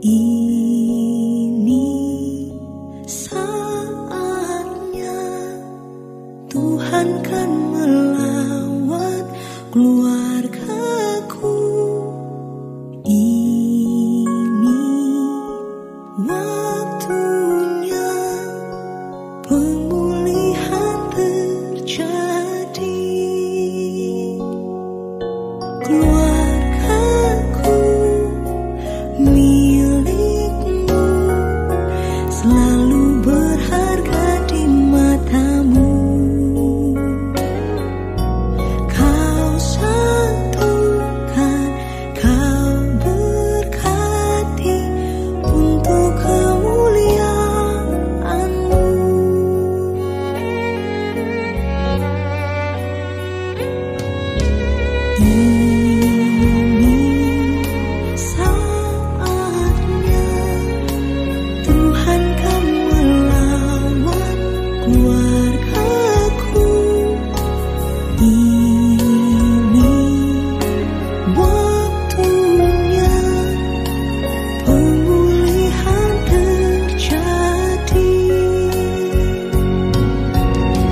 Ini saatnya Tuhan kan melawat keluargaku. Ini waktunya pemulihan terjadi. Keluargaku milikmu, selalu berharga di matamu. Kau satukan, kau berkati untuk kemuliaan-Mu. Ini saatnya Tuhan kan melawat keluargaku. Ini waktunya pemulihan terjadi.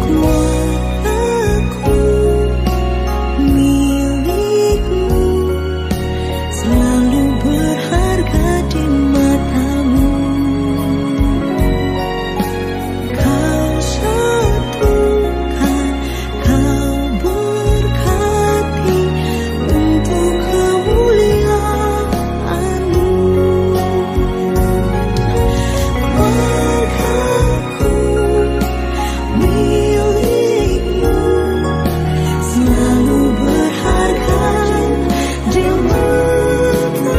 Keluargaku milikmu, selalu berharga di matamu. Kau satukan, kau berkati untuk kemuliaan-Mu. Keluargaku milikmu, selalu berharga di matamu.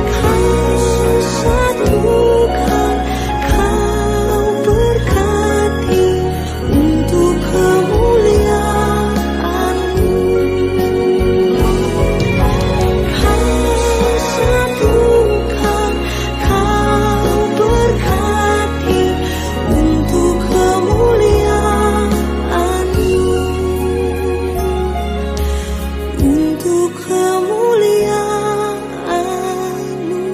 Kau satukan, kau berkati untuk kemuliaan-Mu. Kau satukan, kau berkati untuk kemuliaan-Mu. Untuk kemuliaan-Mu.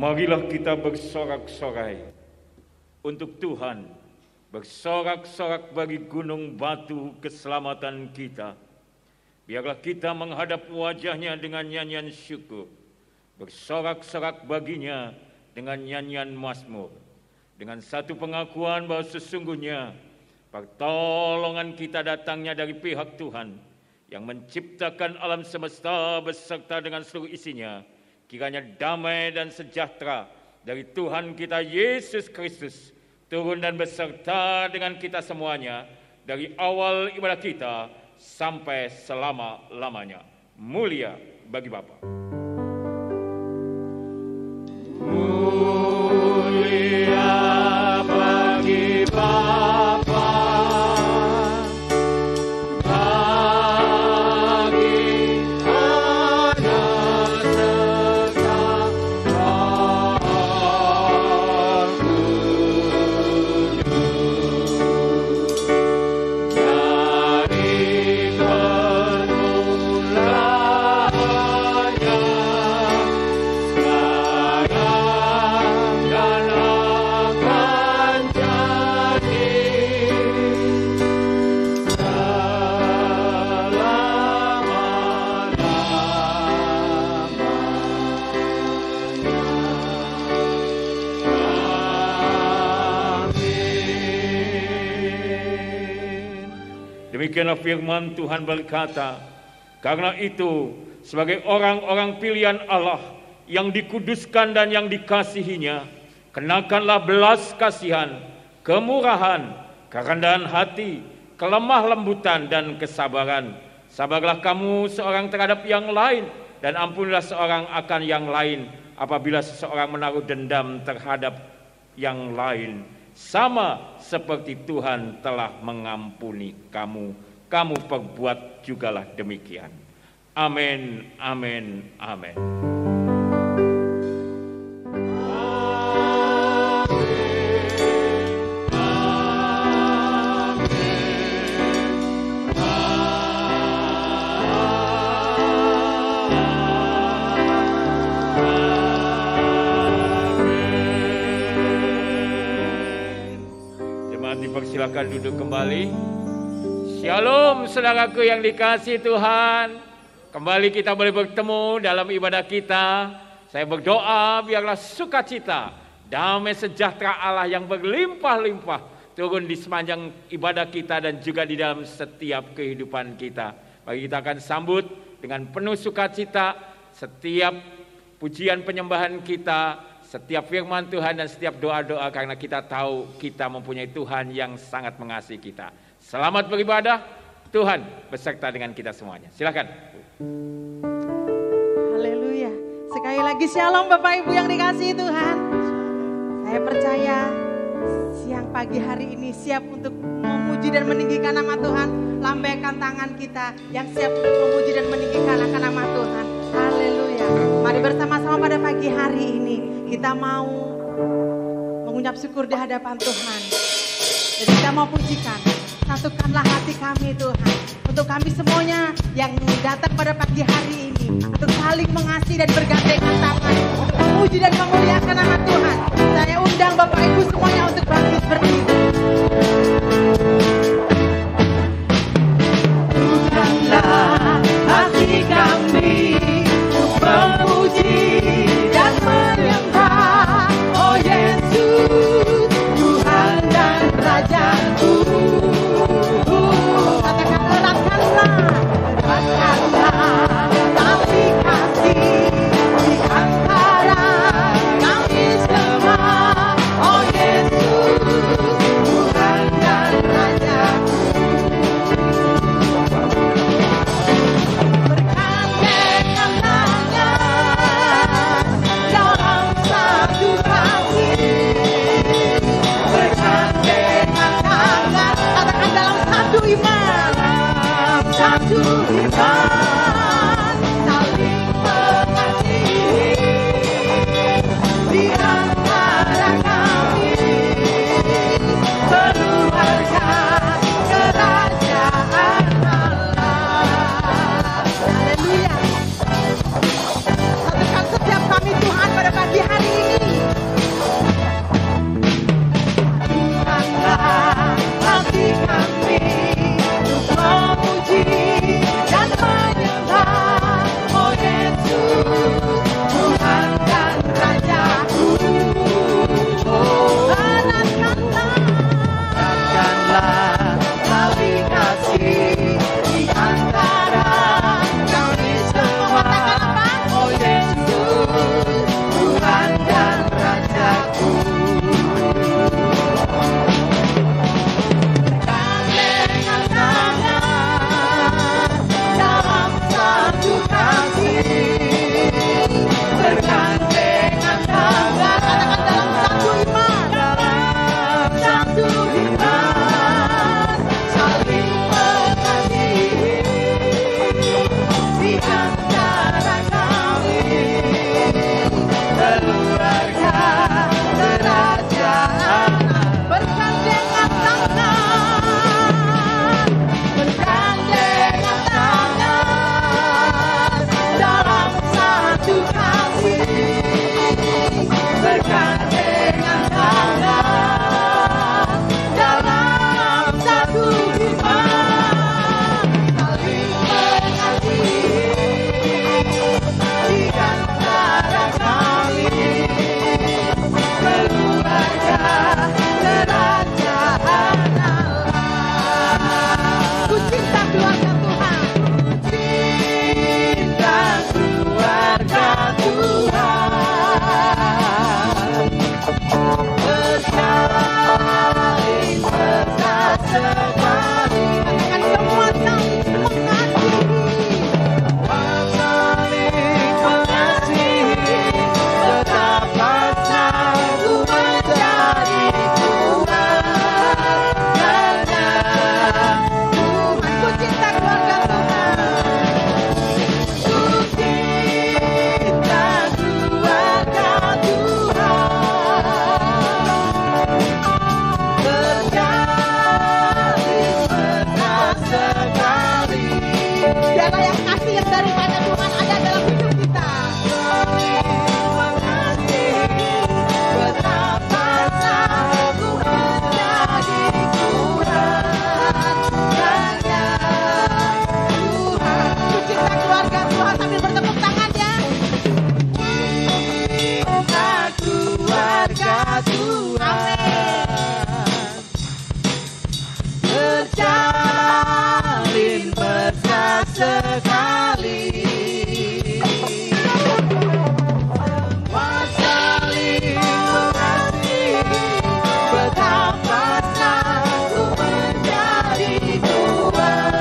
Marilah kita bersorak-sorai untuk Tuhan, bersorak-sorak bagi gunung batu keselamatan kita. Biarlah kita menghadap wajah-Nya dengan nyanyian syukur, bersorak-sorak baginya dengan nyanyian mazmur, dengan satu pengakuan bahwa sesungguhnya pertolongan kita datangnya dari pihak Tuhan yang menciptakan alam semesta beserta dengan seluruh isinya. Kiranya damai dan sejahtera dari Tuhan kita Yesus Kristus turun dan beserta dengan kita semuanya dari awal ibadah kita sampai selama-lamanya. Mulia bagi Bapa. Mulia bagi Bapa. Dari permulaan Demikianlah firman Tuhan berkata, karena itu sebagai orang-orang pilihan Allah yang dikuduskan dan yang dikasihinya, kenakanlah belas kasihan, kemurahan, kerendahan hati, kelemah lembutan dan kesabaran. Sabarlah kamu seorang terhadap yang lain, dan ampunilah seorang akan yang lain apabila seseorang menaruh dendam terhadap yang lain. Sama seperti Tuhan telah mengampuni kamu, kamu perbuat jugalah demikian. Amin, amin, amin. Silakan duduk kembali. Shalom saudaraku yang dikasihi Tuhan. Kembali kita boleh bertemu dalam ibadah kita. Saya berdoa biarlah sukacita, damai sejahtera Allah yang berlimpah-limpah turun di sepanjang ibadah kita dan juga di dalam setiap kehidupan kita. Mari kita akan sambut dengan penuh sukacita setiap pujian penyembahan kita, setiap firman Tuhan dan setiap doa-doa, karena kita tahu kita mempunyai Tuhan yang sangat mengasihi kita. Selamat beribadah, Tuhan beserta dengan kita semuanya. Silakan. Haleluya. Sekali lagi shalom Bapak Ibu yang dikasihi Tuhan. Saya percaya siang pagi hari ini siap untuk memuji dan meninggikan nama Tuhan. Lambaikan tangan kita yang siap untuk memuji dan meninggikan nama Tuhan. Haleluya. Mari bersama-sama pada pagi hari ini kita mau mengucap syukur di hadapan Tuhan. Dan kita mau pujikan, satukanlah hati kami Tuhan. Untuk kami semuanya yang datang pada pagi hari ini, untuk saling mengasihi dan bergandengan tangan, untuk memuji dan memuliakan nama Tuhan. Saya undang Bapak Ibu semuanya untuk bangkit berdiri. Satukanlah hati kami untuk memuji dan menyembah, oh Yesus, Tuhan dan Rajaku. Katakanlah tali kasih di antara kami semua, oh Yesus, Tuhan dan Rajaku. Bergandengan tangan dalam satu kasih, bergandengan tangan, katakan dalam satu iman, satu iman, saling mengasihi di antara kami, keluarga kerajaan Allah. Haleluya. Satukan setiap kami Tuhan pada pagi hari ini. Satukanlah hati kami untuk memuji dan menyembah, oh Yesus, Tuhan dan Rajaku. Oh, eratkanlah tali kasih di antara kami semua, oh Yesus, Tuhan dan Rajaku. Bergandengan tangan dalam satu kasih, bergandengan tangan, katakan dalam satu iman, satu iman, saling mengasihi di antara kami, keluarga kerajaan. Bergandengan tangan, bergandengan tangan dalam satu kasih, bergandengan tangan dalam satu iman, saling mengasihi di antara kami, ya Tuhan. Terjalin mesra sekali, semua saling mengasihi, betapa satu menjadi Tuhan.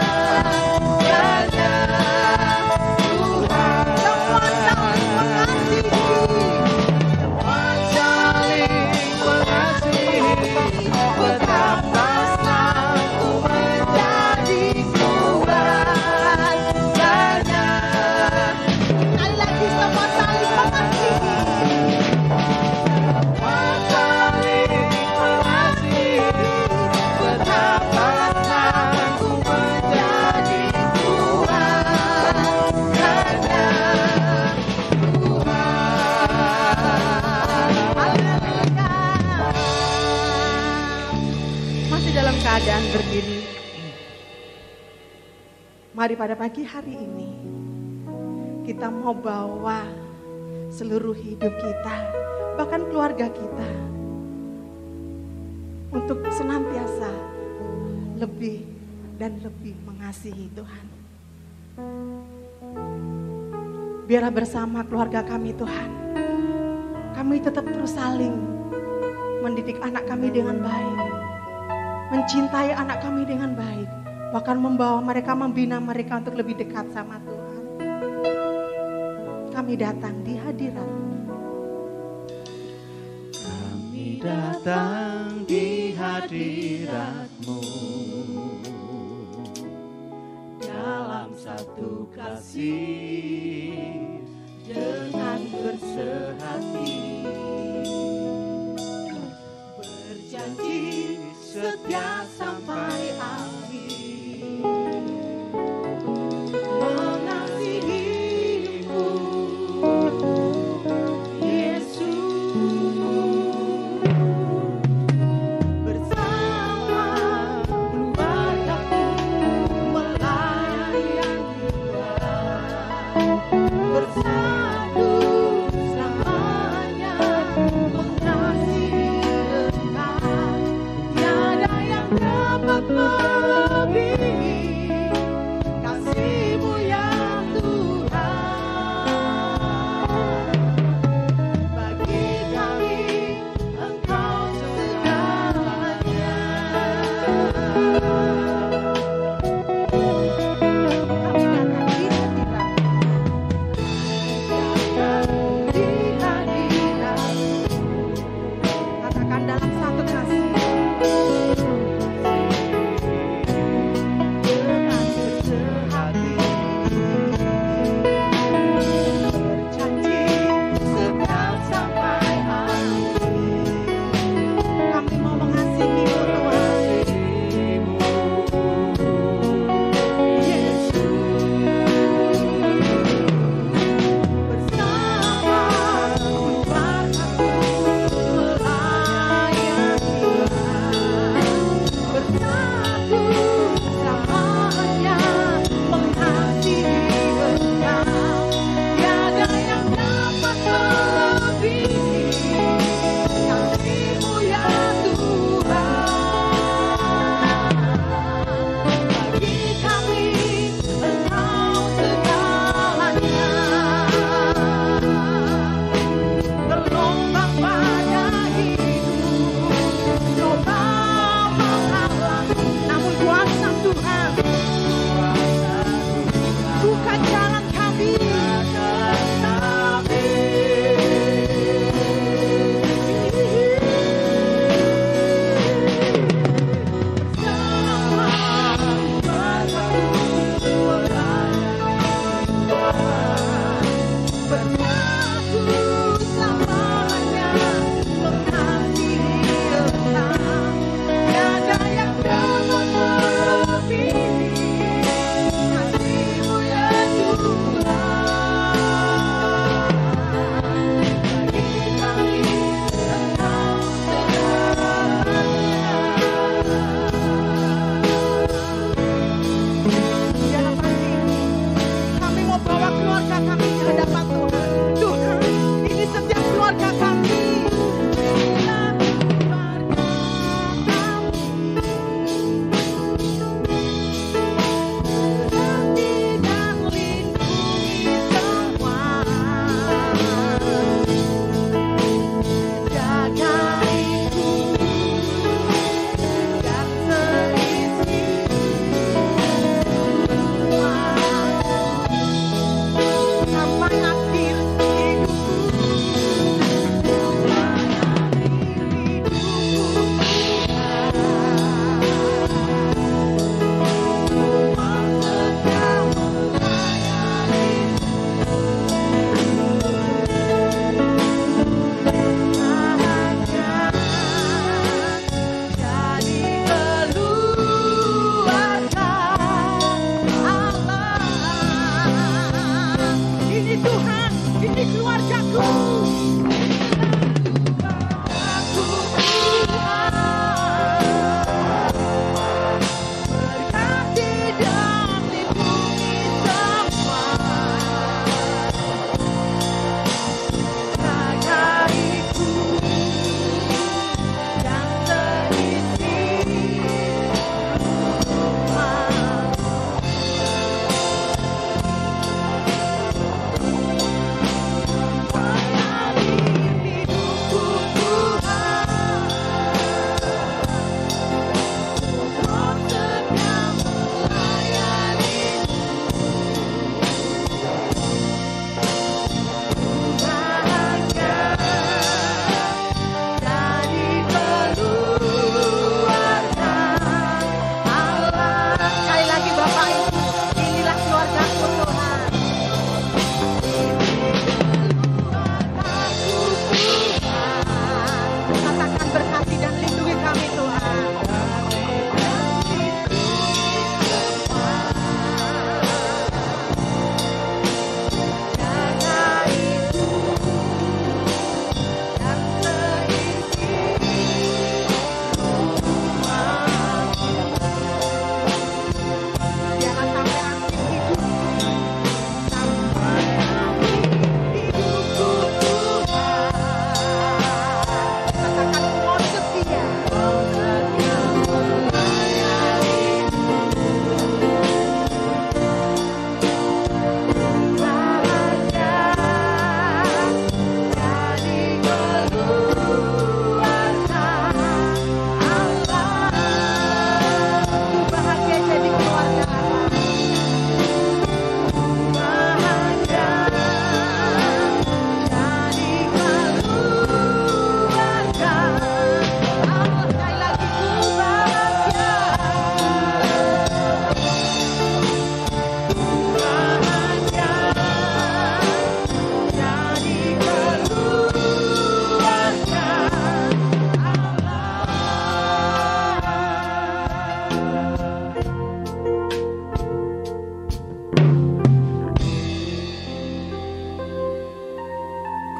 Keadaan berdiri. Mari pada pagi hari ini kita mau bawa seluruh hidup kita, bahkan keluarga kita, untuk senantiasa lebih dan lebih mengasihi Tuhan. Biarlah bersama keluarga kami Tuhan, kami tetap terus saling mendidik anak kami dengan baik, mencintai anak kami dengan baik, bahkan membawa mereka, membina mereka untuk lebih dekat sama Tuhan. Kami datang di hadirat-Mu. Kami datang di hadirat-Mu dalam satu kasih dengan bersehati, berjanji setia sampai akhir, mengasihi-Mu Yesus, bersama keluarga-Mu melayani Tuhan, bersatu selamanya.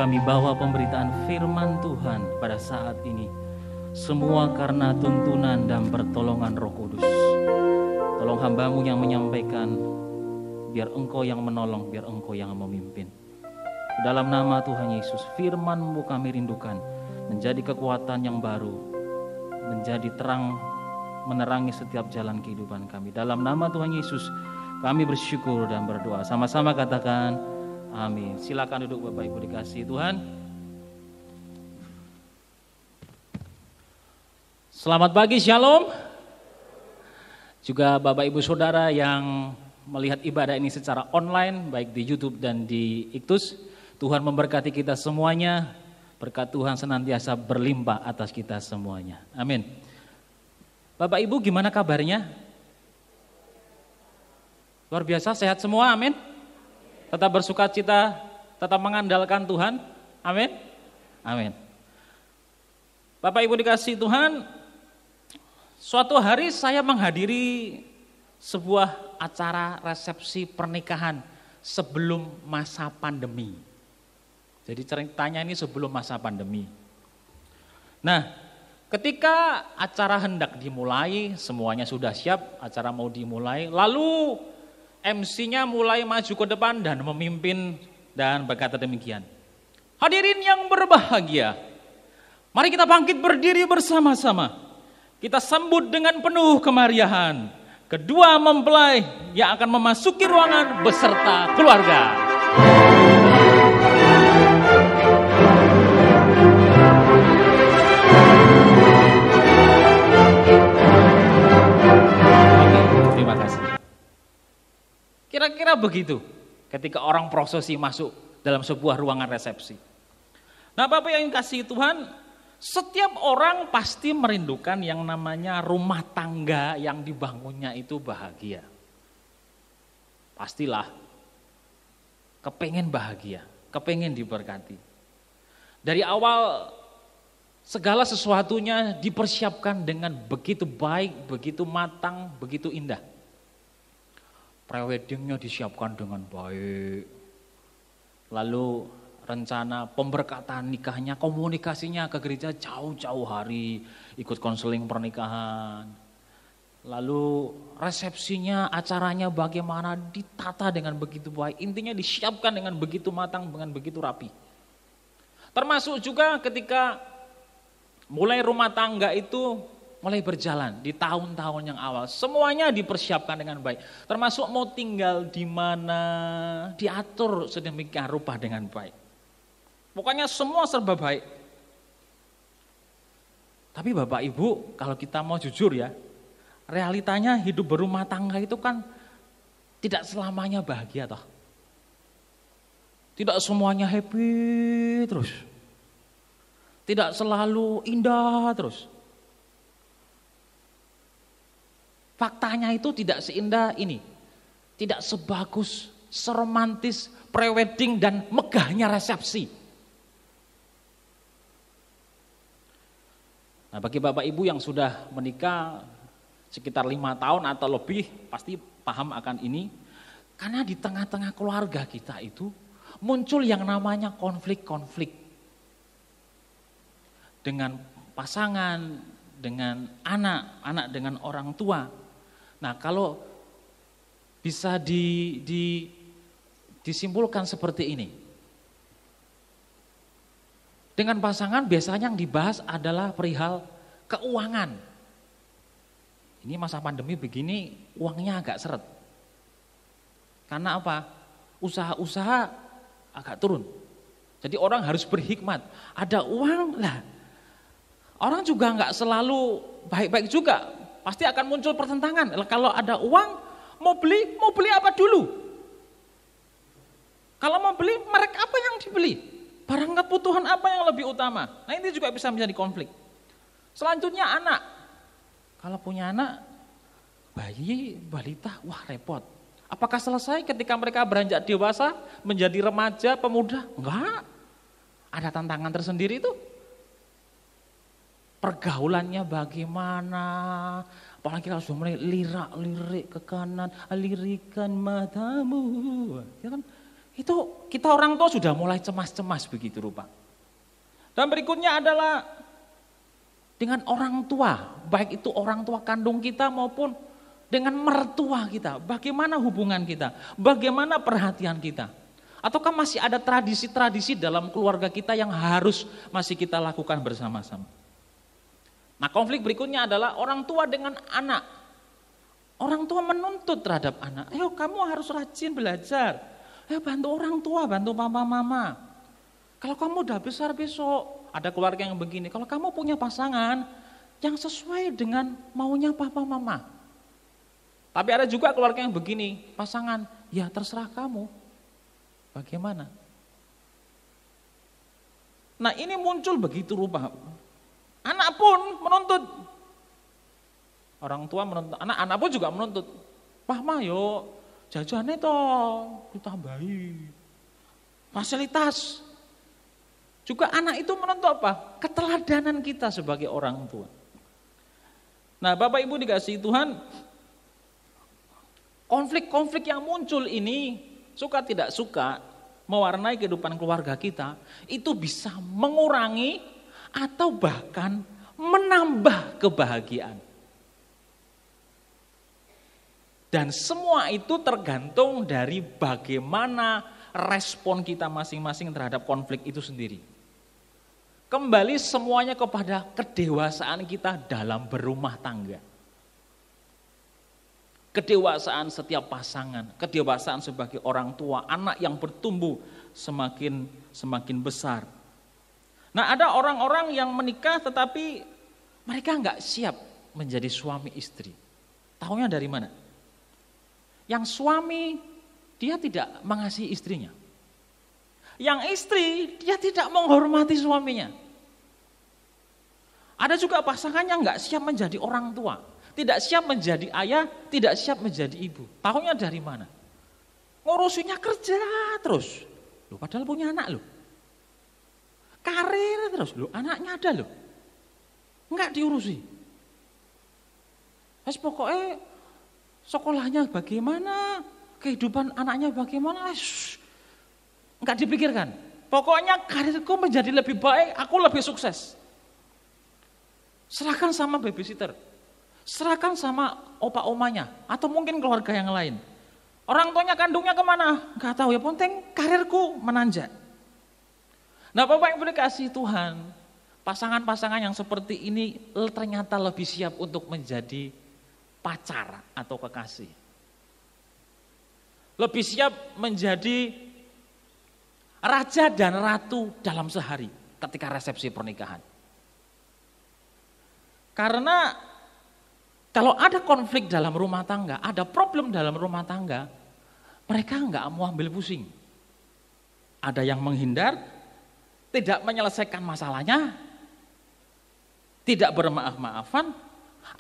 kami bawa pemberitaan firman Tuhan pada saat ini. Semua karena tuntunan dan pertolongan Roh Kudus. Tolong hamba-Mu yang menyampaikan, biar Engkau yang menolong, biar Engkau yang memimpin. Dalam nama Tuhan Yesus, firman-Mu kami rindukan, menjadi kekuatan yang baru, menjadi terang, menerangi setiap jalan kehidupan kami. Dalam nama Tuhan Yesus, kami bersyukur dan berdoa. Sama-sama katakan, amin. Silakan duduk Bapak Ibu dikasihi Tuhan. Selamat pagi, Shalom. Juga Bapak Ibu Saudara yang melihat ibadah ini secara online, baik di YouTube dan di Iktus. Tuhan memberkati kita semuanya, berkat Tuhan senantiasa berlimpah atas kita semuanya. Amin. Bapak Ibu gimana kabarnya? Luar biasa, sehat semua, amin. Tetap bersukacita, tetap mengandalkan Tuhan, amin. Amin. Bapak Ibu dikasihi Tuhan, suatu hari saya menghadiri sebuah acara resepsi pernikahan sebelum masa pandemi. Jadi ceritanya ini sebelum masa pandemi. Nah, ketika acara hendak dimulai, semuanya sudah siap, acara mau dimulai, lalu MC-nya mulai maju ke depan dan memimpin dan berkata demikian. Hadirin yang berbahagia, mari kita bangkit berdiri bersama-sama. Kita sambut dengan penuh kemeriahan kedua mempelai yang akan memasuki ruangan beserta keluarga. Terima kasih. Kira-kira begitu ketika orang prosesi masuk dalam sebuah ruangan resepsi. Nah, Bapak yang kasih Tuhan, setiap orang pasti merindukan yang namanya rumah tangga yang dibangunnya itu bahagia. Pastilah kepengen bahagia, kepengen diberkati. Dari awal segala sesuatunya dipersiapkan dengan begitu baik, begitu matang, begitu indah. Preweddingnya disiapkan dengan baik. Lalu rencana pemberkatan nikahnya, komunikasinya ke gereja jauh-jauh hari, ikut konseling pernikahan. Lalu resepsinya, acaranya bagaimana ditata dengan begitu baik. Intinya disiapkan dengan begitu matang, dengan begitu rapi. Termasuk juga ketika mulai rumah tangga itu mulai berjalan di tahun-tahun yang awal, semuanya dipersiapkan dengan baik. Termasuk mau tinggal di mana, diatur sedemikian rupa dengan baik. Pokoknya semua serba baik. Tapi Bapak Ibu, kalau kita mau jujur ya, realitanya hidup berumah tangga itu kan tidak selamanya bahagia toh. Tidak semuanya happy terus. Tidak selalu indah terus. Faktanya itu tidak seindah ini, tidak sebagus, seromantis prewedding dan megahnya resepsi. Nah, bagi Bapak Ibu yang sudah menikah sekitar 5 tahun atau lebih pasti paham akan ini. Karena di tengah-tengah keluarga kita itu muncul yang namanya konflik-konflik. Dengan pasangan, dengan anak, anak dengan orang tua. Nah, kalau bisa disimpulkan seperti ini. Dengan pasangan biasanya yang dibahas adalah perihal keuangan. Ini masa pandemi begini uangnya agak seret. Karena apa? Usaha-usaha agak turun. Jadi orang harus berhikmat. Ada uang lah. Orang juga enggak selalu baik-baik juga. Pasti akan muncul pertentangan. Kalau ada uang, mau beli apa dulu? Kalau mau beli, merek apa yang dibeli? Barang kebutuhan apa yang lebih utama? Nah, ini juga bisa menjadi konflik. Selanjutnya anak. Kalau punya anak, bayi, balita, wah repot. Apakah selesai ketika mereka beranjak dewasa, menjadi remaja, pemuda? Enggak. Ada tantangan tersendiri itu. Pergaulannya bagaimana, apalagi kalau sudah mulai lirik ke kanan, lirikan matamu, ya kan? Itu kita orang tua sudah mulai cemas-cemas begitu rupa. Dan berikutnya adalah dengan orang tua, baik itu orang tua kandung kita maupun dengan mertua kita. Bagaimana hubungan kita? Bagaimana perhatian kita? Ataukah masih ada tradisi-tradisi dalam keluarga kita yang harus masih kita lakukan bersama-sama? Nah, konflik berikutnya adalah orang tua dengan anak. Orang tua menuntut terhadap anak, ayo kamu harus rajin belajar. Ayo bantu orang tua, bantu papa mama. Kalau kamu udah besar besok, ada keluarga yang begini, kalau kamu punya pasangan yang sesuai dengan maunya papa mama. Tapi ada juga keluarga yang begini, pasangan, ya terserah kamu. Bagaimana? Nah ini muncul begitu rupa. Anak pun menuntut. Orang tua menuntut, anak pun juga menuntut. Pak Ma yo jajannya toh ditambahi. Fasilitas. Juga anak itu menuntut apa? Keteladanan kita sebagai orang tua. Nah Bapak Ibu dikasihi Tuhan, konflik-konflik yang muncul ini suka tidak suka mewarnai kehidupan keluarga kita, itu bisa mengurangi atau bahkan menambah kebahagiaan. Dan semua itu tergantung dari bagaimana respon kita masing-masing terhadap konflik itu sendiri. Kembali semuanya kepada kedewasaan kita dalam berumah tangga. Kedewasaan setiap pasangan, kedewasaan sebagai orang tua, anak yang bertumbuh semakin besar. Nah ada orang-orang yang menikah tetapi mereka nggak siap menjadi suami istri. Taunya dari mana? Yang suami dia tidak mengasihi istrinya. Yang istri dia tidak menghormati suaminya. Ada juga pasangan yang nggak siap menjadi orang tua. Tidak siap menjadi ayah, tidak siap menjadi ibu. Tahunya dari mana? Ngurusinnya kerja terus. Loh, padahal punya anak loh. Karir terus loh, anaknya ada loh. Enggak diurusi. Terus pokoknya sekolahnya bagaimana, kehidupan anaknya bagaimana, enggak dipikirkan. Pokoknya karirku menjadi lebih baik, aku lebih sukses. Serahkan sama babysitter. Serahkan sama opa-omanya atau mungkin keluarga yang lain. Orang tuanya kandungnya kemana? Enggak tahu, ya penting karirku menanjak. Nah Bapak Ibu dikasihi Tuhan, pasangan-pasangan yang seperti ini ternyata lebih siap untuk menjadi pacar atau kekasih. Lebih siap menjadi raja dan ratu dalam sehari ketika resepsi pernikahan. Karena kalau ada konflik dalam rumah tangga, ada problem dalam rumah tangga, mereka enggak mau ambil pusing. Ada yang menghindar, tidak menyelesaikan masalahnya, tidak bermaaf-maafan,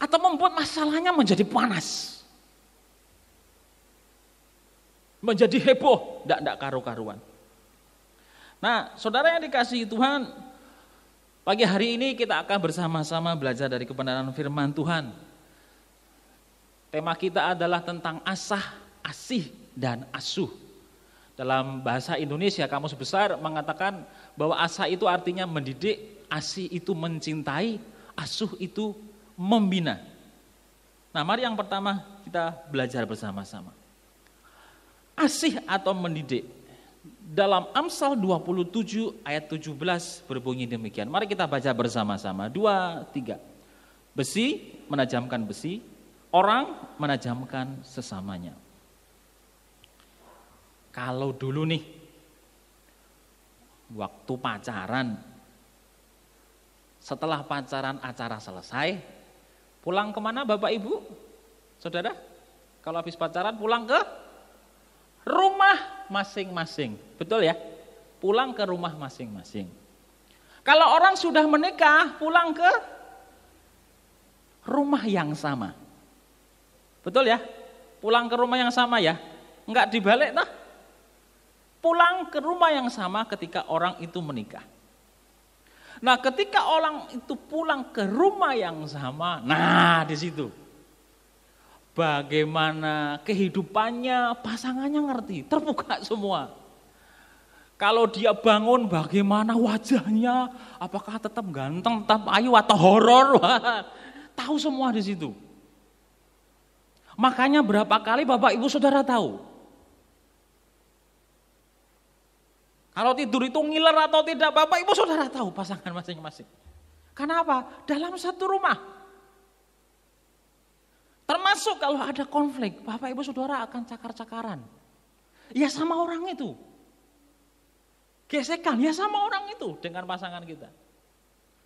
atau membuat masalahnya menjadi panas. Menjadi heboh, enggak karu-karuan. Nah, saudara yang dikasihi Tuhan, pagi hari ini kita akan bersama-sama belajar dari kebenaran firman Tuhan. Tema kita adalah tentang asah, asih, dan asuh. Dalam bahasa Indonesia, Kamus Besar mengatakan bahwa asah itu artinya mendidik, asih itu mencintai, asuh itu membina. Nah mari yang pertama kita belajar bersama-sama. Asih atau mendidik. Dalam Amsal 27 ayat 17 berbunyi demikian. Mari kita baca bersama-sama. 2, 3. Besi menajamkan besi, orang menajamkan sesamanya. Kalau dulu nih, waktu pacaran, setelah pacaran acara selesai, pulang kemana Bapak Ibu? Saudara, kalau habis pacaran pulang ke rumah masing-masing, betul ya? Pulang ke rumah masing-masing. Kalau orang sudah menikah, pulang ke rumah yang sama. Betul ya? Pulang ke rumah yang sama ya? Enggak dibalik nah? Pulang ke rumah yang sama ketika orang itu menikah. Nah, ketika orang itu pulang ke rumah yang sama, nah di situ bagaimana kehidupannya, pasangannya ngerti, terbuka semua. Kalau dia bangun bagaimana wajahnya, apakah tetap ganteng, tetap ayu atau horor, tahu semua di situ. Makanya berapa kali Bapak Ibu Saudara tahu, kalau tidur itu ngiler atau tidak, Bapak Ibu Saudara tahu pasangan masing-masing. Kenapa? Dalam satu rumah. Termasuk kalau ada konflik, Bapak Ibu Saudara akan cakar-cakaran. Ya sama orang itu. Gesekan, ya sama orang itu dengan pasangan kita.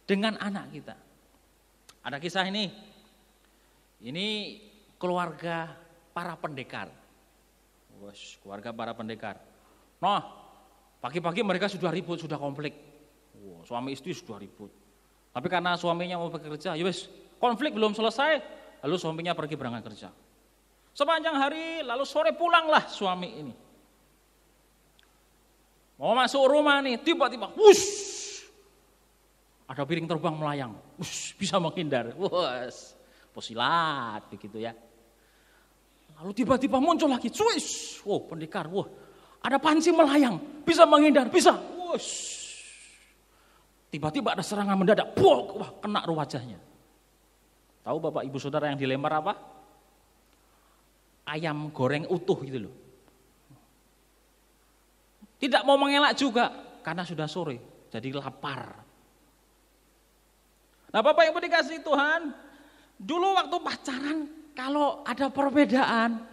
Dengan anak kita. Ada kisah ini. Ini keluarga para pendekar. Keluarga para pendekar. Nah, pagi-pagi mereka sudah ribut, sudah konflik. Suami istri sudah ribut. Tapi karena suaminya mau bekerja, ya wes, konflik belum selesai, lalu suaminya pergi berangkat kerja. Sepanjang hari, lalu sore pulanglah suami ini. Mau masuk rumah nih, tiba-tiba, wush, ada piring terbang melayang, wush, bisa menghindar, wush, posilat begitu ya. Lalu tiba-tiba muncul lagi, wush, pendekar, ada panci melayang, bisa menghindar, bisa, wush. Tiba-tiba ada serangan mendadak, wah, kena wajahnya. Tahu Bapak Ibu Saudara yang dilempar apa? Ayam goreng utuh gitu loh. Tidak mau mengelak juga, karena sudah sore, jadi lapar. Nah Bapak Ibu dikasih Tuhan, dulu waktu pacaran, kalau ada perbedaan,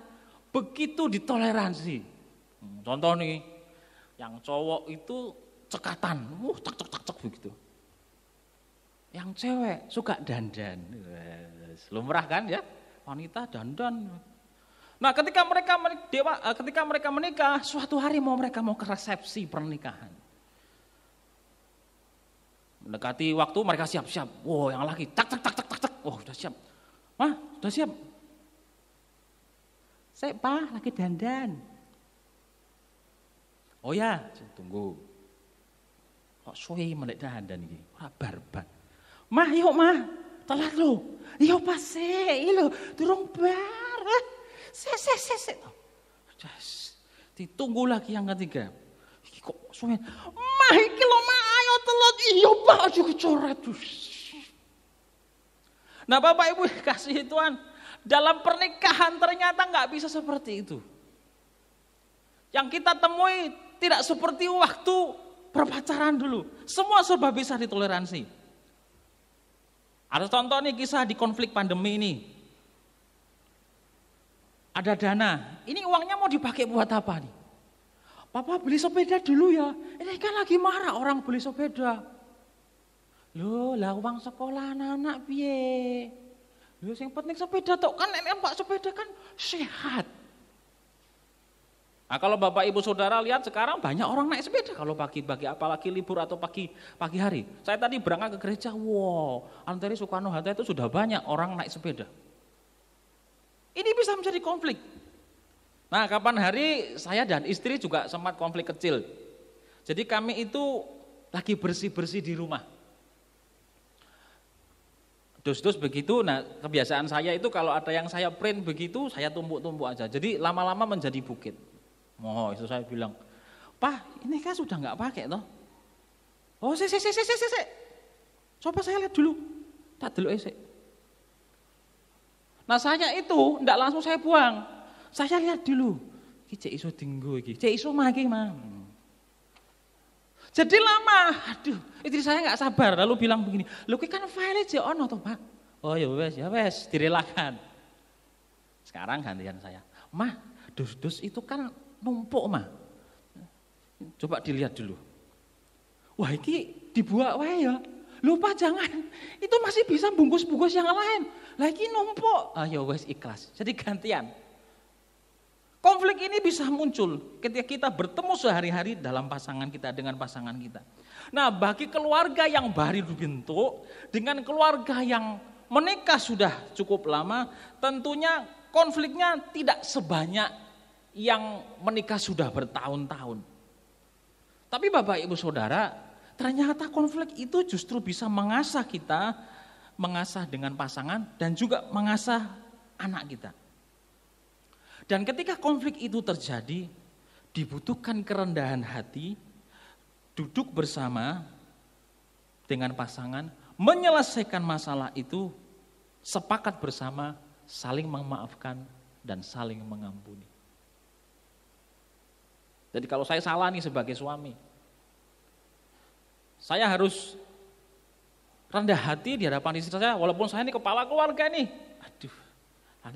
begitu ditoleransi. Contoh nih, yang cowok itu cekatan, cek begitu. Yang cewek suka dandan, lumrah kan ya, wanita dandan. Nah ketika mereka menikah, suatu hari mereka mau ke resepsi pernikahan. Mendekati waktu mereka siap-siap. Yang laki tak. Udah siap. Mah, udah siap. Saya Pak lagi dandan. Oh ya, tunggu. Kok suwe melek dandan iki? Ora barban. Mah, yuk mah. Telat lo. Yo pas lho, durung bar. Se. Ditunggu lagi yang ketiga. Iki kok suwe. Mah iki lho mah ayo telat. Iya Pak aja kecoret. Nah Bapak Ibu kasih Tuhan, dalam pernikahan ternyata nggak bisa seperti itu. Yang kita temui tidak seperti waktu berpacaran dulu. Semua serba bisa ditoleransi. Ada contoh nih kisah di konflik pandemi ini. Ada dana, ini uangnya mau dipakai buat apa nih? Papa beli sepeda dulu ya, ini kan lagi marah orang beli sepeda. Loh lah uang sekolah anak-anak piye? Loh yang penting sepeda tok kan nenek Pak sepeda kan sehat. Nah kalau Bapak Ibu Saudara lihat sekarang banyak orang naik sepeda kalau pagi-pagi apalagi libur atau pagi hari. Saya tadi berangkat ke gereja, antara Soekarno-Hatta itu sudah banyak orang naik sepeda. Ini bisa menjadi konflik. Nah kapan hari saya dan istri juga sempat konflik kecil. Jadi kami itu lagi bersih-bersih di rumah. Dus-dus begitu, nah kebiasaan saya itu kalau ada yang saya print begitu, saya tumpuk-tumpuk aja. Jadi lama-lama menjadi bukit. Itu saya bilang, Pak ini kan sudah nggak pakai toh. Oh sik. Coba saya lihat dulu, tak dulu sik. Nah saya itu enggak langsung saya buang. Saya lihat dulu. Iki cek iso dinggo iki. Cek iso mah iki, Mang. Jadi lama. Aduh, istri saya enggak sabar lalu bilang begini, "Lho iki kan file je ono toh, Pak." Oh ya wes, direlakan. Sekarang gantian saya. Mah, dus-dus itu kan numpuk, Mah. Coba dilihat dulu. Wah, iki dibuat wae ya. Lupa jangan, itu masih bisa bungkus-bungkus yang lain. Lagi numpuk, ayo wes ikhlas. Jadi gantian. Konflik ini bisa muncul ketika kita bertemu sehari-hari dalam pasangan kita dengan pasangan kita. Nah bagi keluarga yang baru dibentuk dengan keluarga yang menikah sudah cukup lama, tentunya konfliknya tidak sebanyak yang menikah sudah bertahun-tahun. Tapi Bapak Ibu Saudara, ternyata konflik itu justru bisa mengasah kita, mengasah dengan pasangan dan juga mengasah anak kita. Dan ketika konflik itu terjadi, dibutuhkan kerendahan hati, duduk bersama dengan pasangan, menyelesaikan masalah itu, sepakat bersama, saling memaafkan dan saling mengampuni. Jadi kalau saya salah nih sebagai suami, saya harus rendah hati di hadapan istri saya, walaupun saya ini kepala keluarga nih. Aduh,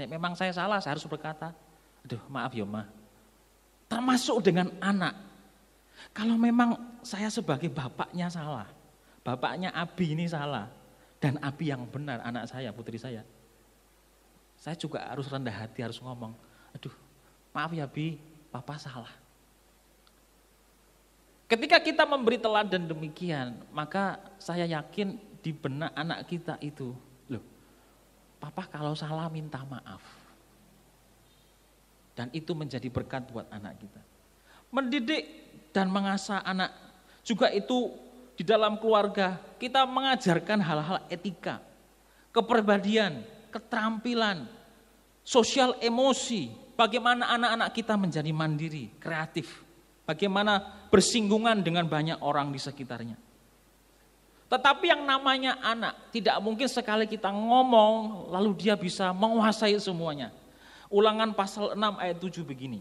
memang saya salah, saya harus berkata, aduh maaf ya Ma. Termasuk dengan anak. Kalau memang saya sebagai bapaknya salah, bapaknya Abi ini salah, dan Abi yang benar, anak saya, putri saya juga harus rendah hati, harus ngomong, aduh maaf ya Bi, Papa salah. Ketika kita memberi teladan demikian, maka saya yakin di benak anak kita itu, loh Papa kalau salah minta maaf. Dan itu menjadi berkat buat anak kita. Mendidik dan mengasah anak juga itu di dalam keluarga, kita mengajarkan hal-hal etika, kepribadian, keterampilan, sosial emosi, bagaimana anak-anak kita menjadi mandiri, kreatif, bagaimana bersinggungan dengan banyak orang di sekitarnya. Tetapi yang namanya anak, tidak mungkin sekali kita ngomong, lalu dia bisa menguasai semuanya. Ulangan pasal 6 ayat 7 begini,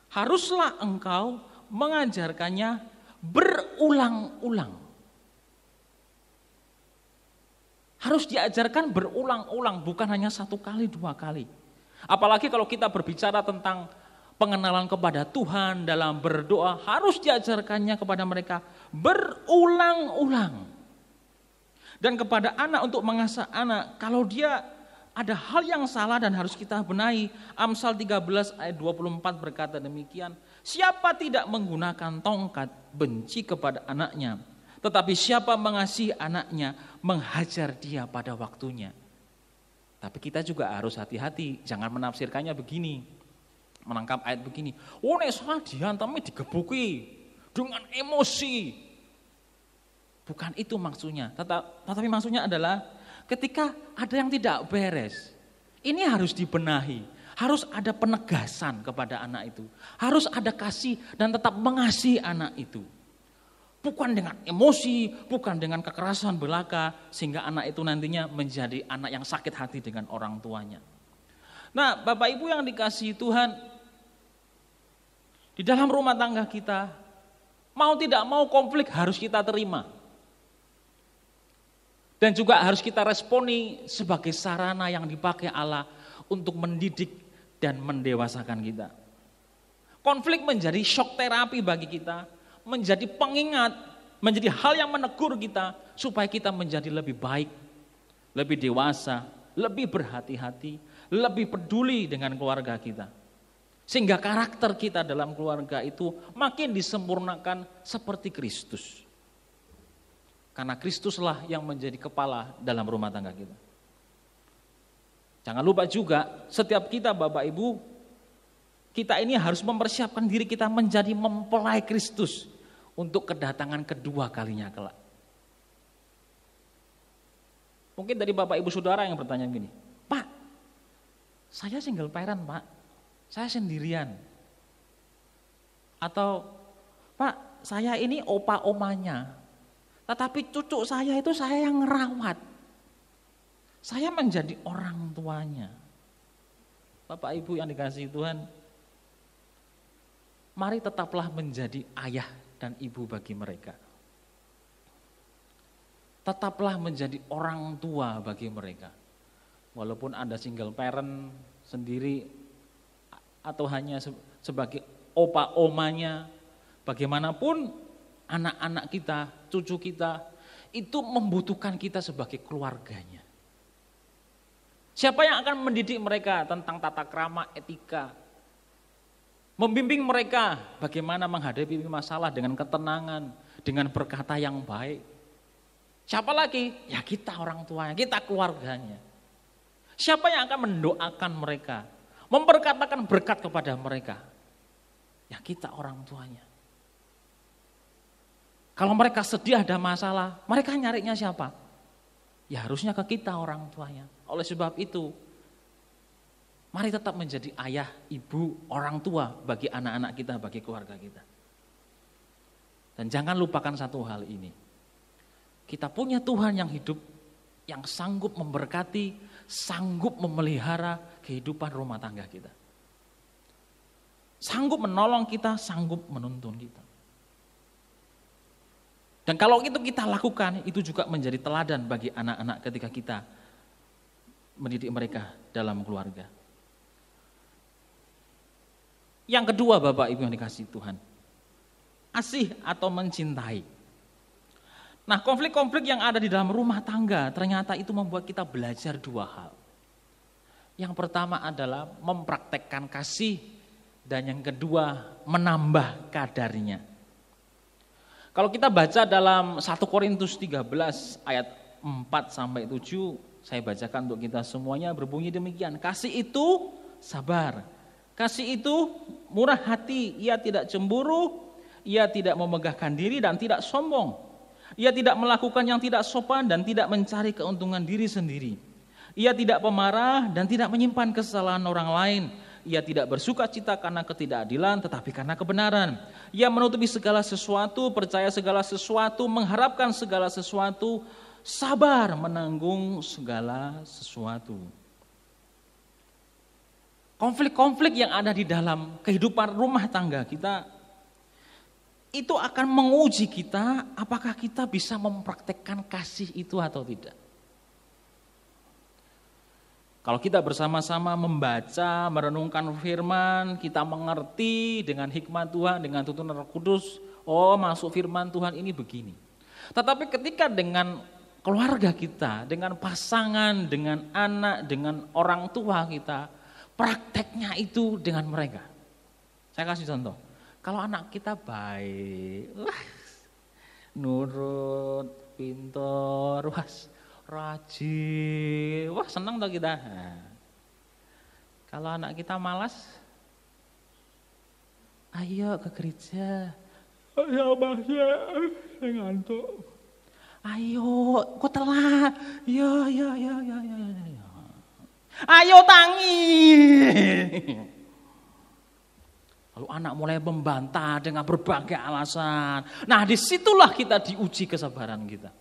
haruslah engkau mengajarkannya berulang-ulang. Harus diajarkan berulang-ulang, bukan hanya 1 kali, 2 kali. Apalagi kalau kita berbicara tentang pengenalan kepada Tuhan dalam berdoa, harus diajarkannya kepada mereka berulang-ulang. Dan kepada anak untuk mengasah anak, kalau dia ada hal yang salah dan harus kita benahi. Amsal 13 ayat 24 berkata demikian, siapa tidak menggunakan tongkat benci kepada anaknya, tetapi siapa mengasihi anaknya menghajar dia pada waktunya. Tapi kita juga harus hati-hati, jangan menafsirkannya begini, menangkap ayat begini, oh nek salah diantemi digebuki dengan emosi. Bukan itu maksudnya, tetapi maksudnya adalah ketika ada yang tidak beres, ini harus dibenahi, harus ada penegasan kepada anak itu, harus ada kasih dan tetap mengasihi anak itu. Bukan dengan emosi, bukan dengan kekerasan belaka, sehingga anak itu nantinya menjadi anak yang sakit hati dengan orang tuanya. Nah, Bapak Ibu yang dikasihi Tuhan, di dalam rumah tangga kita, mau tidak mau konflik harus kita terima. Dan juga harus kita responi sebagai sarana yang dipakai Allah untuk mendidik dan mendewasakan kita. Konflik menjadi shock terapi bagi kita, menjadi pengingat, menjadi hal yang menegur kita supaya kita menjadi lebih baik, lebih dewasa, lebih berhati-hati, lebih peduli dengan keluarga kita. Sehingga karakter kita dalam keluarga itu makin disempurnakan seperti Kristus. Karena Kristuslah yang menjadi kepala dalam rumah tangga kita. Jangan lupa juga, setiap kita Bapak Ibu, kita ini harus mempersiapkan diri kita menjadi mempelai Kristus untuk kedatangan kedua kalinya kelak. Mungkin dari Bapak Ibu Saudara yang bertanya gini, Pak, saya single parent Pak, saya sendirian. Atau Pak, saya ini opa omanya, tetapi cucu saya itu saya yang ngerawat. Saya menjadi orang tuanya. Bapak Ibu yang dikasihi Tuhan, mari tetaplah menjadi ayah dan ibu bagi mereka. Tetaplah menjadi orang tua bagi mereka. Walaupun Anda single parent sendiri atau hanya sebagai opa omanya, bagaimanapun anak-anak kita, cucu kita, itu membutuhkan kita sebagai keluarganya. Siapa yang akan mendidik mereka tentang tata krama, etika, membimbing mereka bagaimana menghadapi masalah dengan ketenangan, dengan berkata yang baik. Siapa lagi? Ya kita orang tuanya, kita keluarganya. Siapa yang akan mendoakan mereka, memperkatakan berkat kepada mereka? Ya kita orang tuanya. Kalau mereka sedih ada masalah, mereka nyarinya siapa? Ya harusnya ke kita orang tuanya. Oleh sebab itu, mari tetap menjadi ayah, ibu, orang tua bagi anak-anak kita, bagi keluarga kita. Dan jangan lupakan satu hal ini. Kita punya Tuhan yang hidup, yang sanggup memberkati, sanggup memelihara kehidupan rumah tangga kita. Sanggup menolong kita, sanggup menuntun kita. Dan kalau itu kita lakukan, itu juga menjadi teladan bagi anak-anak ketika kita mendidik mereka dalam keluarga. Yang kedua, Bapak Ibu yang dikasihi Tuhan, asih atau mencintai. Nah, konflik-konflik yang ada di dalam rumah tangga ternyata itu membuat kita belajar dua hal. Yang pertama adalah mempraktekkan kasih, dan yang kedua menambah kadarnya. Kalau kita baca dalam 1 Korintus 13 ayat 4 sampai 7, saya bacakan untuk kita semuanya, berbunyi demikian. Kasih itu sabar. Kasih itu murah hati, ia tidak cemburu, ia tidak memegahkan diri dan tidak sombong. Ia tidak melakukan yang tidak sopan dan tidak mencari keuntungan diri sendiri. Ia tidak pemarah dan tidak menyimpan kesalahan orang lain. Ia tidak bersuka cita karena ketidakadilan, tetapi karena kebenaran. Ia menutupi segala sesuatu, percaya segala sesuatu, mengharapkan segala sesuatu, sabar menanggung segala sesuatu. Konflik-konflik yang ada di dalam kehidupan rumah tangga kita, itu akan menguji kita apakah kita bisa mempraktekkan kasih itu atau tidak. Kalau kita bersama-sama membaca, merenungkan firman, kita mengerti dengan hikmat Tuhan, dengan tuntunan Roh Kudus, oh masuk firman Tuhan ini begini. Tetapi ketika dengan keluarga kita, dengan pasangan, dengan anak, dengan orang tua kita, prakteknya itu dengan mereka. Saya kasih contoh, kalau anak kita baik, nurut, pintar, rajin, wah senang tuh kita. Nah, kalau anak kita malas, ayo ke gereja. Ayo mas, saya ngantuk. Ayo, kok telat? Ya. Ayo tangi. Lalu anak mulai membantah dengan berbagai alasan. Nah, disitulah kita diuji kesabaran kita.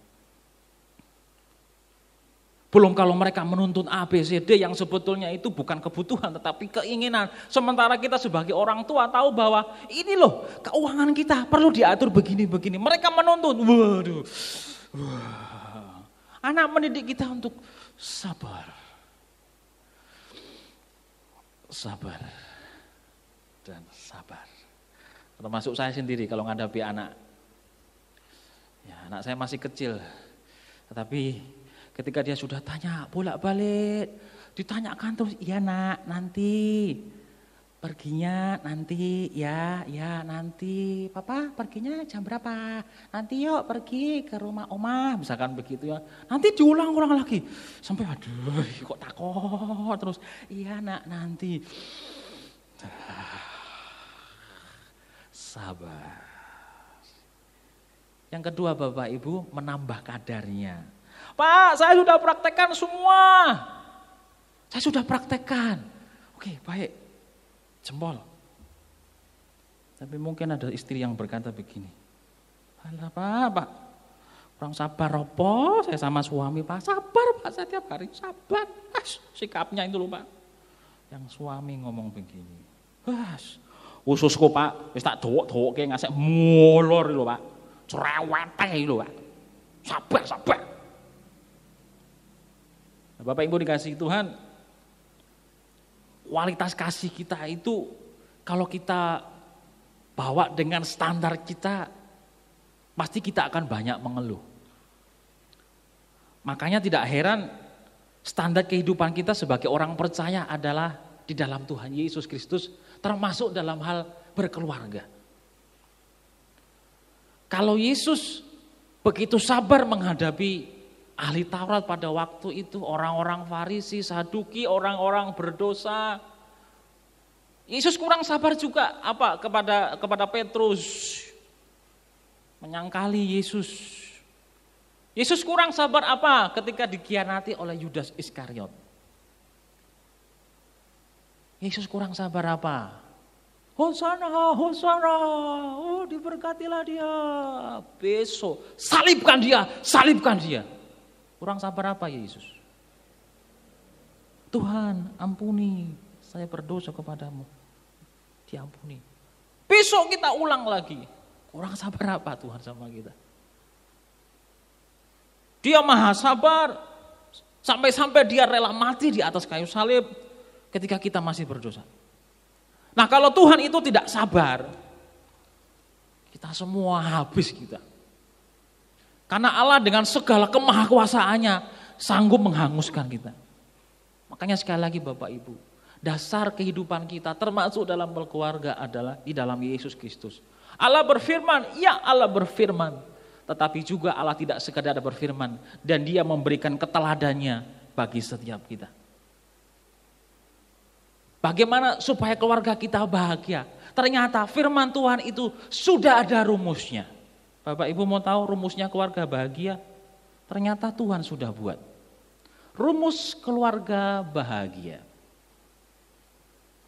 Belum kalau mereka menuntun A, B, C, D yang sebetulnya itu bukan kebutuhan tetapi keinginan. Sementara kita sebagai orang tua tahu bahwa ini loh keuangan kita perlu diatur begini-begini. Mereka menuntun, waduh. Anak mendidik kita untuk sabar. Sabar dan sabar. Termasuk saya sendiri kalau menghadapi anak. Ya, anak saya masih kecil. Tetapi ketika dia sudah tanya bolak-balik, ditanyakan terus, iya nak, nanti perginya nanti, ya nanti, papa perginya jam berapa? Nanti yuk pergi ke rumah oma, misalkan begitu ya. Nanti diulang-ulang lagi, sampai aduh kok takut terus, iya nak nanti. Sabar. Yang kedua Bapak Ibu, menambah kadarnya. Pak, saya sudah praktekkan semua. Saya sudah praktekkan. Oke, baik. Jempol. Tapi mungkin ada istri yang berkata begini. Pak, kurang sabar apa? Saya sama suami, Pak. Sabar, Pak, saya tiap hari sabar. Sikapnya itu loh, Pak. Yang suami ngomong begini. Ususku, Pak, wis tak dowok-dowokke ngasih molor lho, Pak. Cerewete lho, Pak. Sabar. Bapak Ibu dikasihi Tuhan, kualitas kasih kita itu kalau kita bawa dengan standar kita, pasti kita akan banyak mengeluh. Makanya tidak heran standar kehidupan kita sebagai orang percaya adalah di dalam Tuhan Yesus Kristus, termasuk dalam hal berkeluarga. Kalau Yesus begitu sabar menghadapi ahli Taurat pada waktu itu, orang-orang Farisi, Saduki, orang-orang berdosa. Yesus kurang sabar juga kepada Petrus. Menyangkali Yesus. Yesus kurang sabar ketika dikhianati oleh Yudas Iskariot. Yesus kurang sabar Hosana, Hosana, oh diberkatilah dia. Besok, salibkan dia, salibkan dia. Kurang sabar apa Yesus? Tuhan, ampuni, saya berdosa kepadamu. Diampuni. Besok kita ulang lagi. Kurang sabar apa Tuhan sama kita? Dia maha sabar, sampai-sampai dia rela mati di atas kayu salib ketika kita masih berdosa. Nah kalau Tuhan itu tidak sabar, kita semua habis kita. Karena Allah dengan segala kemahakuasaannya sanggup menghanguskan kita. Makanya sekali lagi Bapak Ibu, dasar kehidupan kita termasuk dalam berkeluarga adalah di dalam Yesus Kristus. Allah berfirman, ya Allah berfirman. Tetapi juga Allah tidak sekadar berfirman. Dan dia memberikan keteladannya bagi setiap kita. Bagaimana supaya keluarga kita bahagia? Ternyata firman Tuhan itu sudah ada rumusnya. Bapak Ibu mau tahu rumusnya keluarga bahagia? Ternyata Tuhan sudah buat. Rumus keluarga bahagia.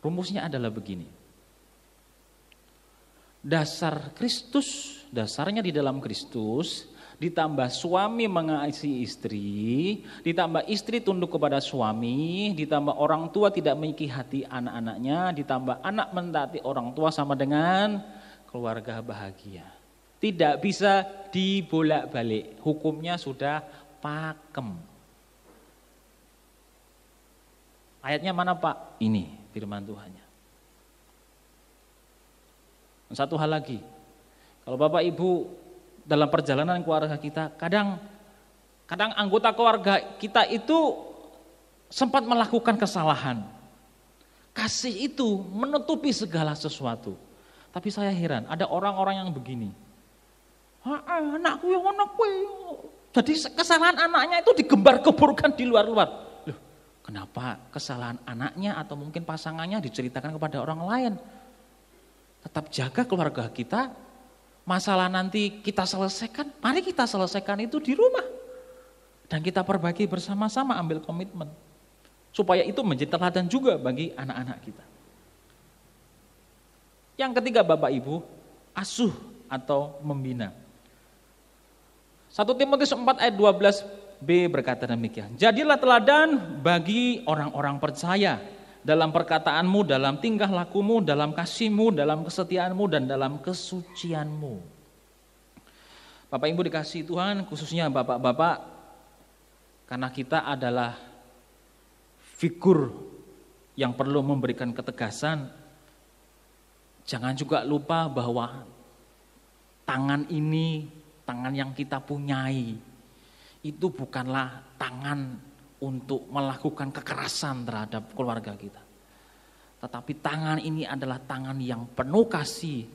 Rumusnya adalah begini. Dasar Kristus, dasarnya di dalam Kristus, ditambah suami mengasihi istri, ditambah istri tunduk kepada suami, ditambah orang tua tidak memiliki hati anak-anaknya, ditambah anak mentaati orang tua sama dengan keluarga bahagia. Tidak bisa dibolak-balik, hukumnya sudah pakem. Ayatnya mana Pak? Ini firman Tuhannya. Satu hal lagi, kalau Bapak Ibu dalam perjalanan keluarga kita, kadang anggota keluarga kita itu sempat melakukan kesalahan. Kasih itu menutupi segala sesuatu. Tapi saya heran, ada orang-orang yang begini. Anakku yang anakku. Jadi kesalahan anaknya itu digembar-geburkan di luar-luar. Loh, kenapa kesalahan anaknya atau mungkin pasangannya diceritakan kepada orang lain? Tetap jaga keluarga kita. Masalah nanti kita selesaikan, mari kita selesaikan itu di rumah. Dan kita perbaiki bersama-sama, ambil komitmen. Supaya itu menjadi teladan juga bagi anak-anak kita. Yang ketiga Bapak Ibu, asuh atau membina. 1 Timotius 4 ayat 12b berkata demikian. Jadilah teladan bagi orang-orang percaya. Dalam perkataanmu, dalam tingkah lakumu, dalam kasihmu, dalam kesetiaanmu, dan dalam kesucianmu. Bapak Ibu dikasihi Tuhan, khususnya bapak-bapak, karena kita adalah figur yang perlu memberikan ketegasan, jangan juga lupa bahwa tangan ini, tangan yang kita punyai, itu bukanlah tangan untuk melakukan kekerasan terhadap keluarga kita. Tetapi tangan ini adalah tangan yang penuh kasih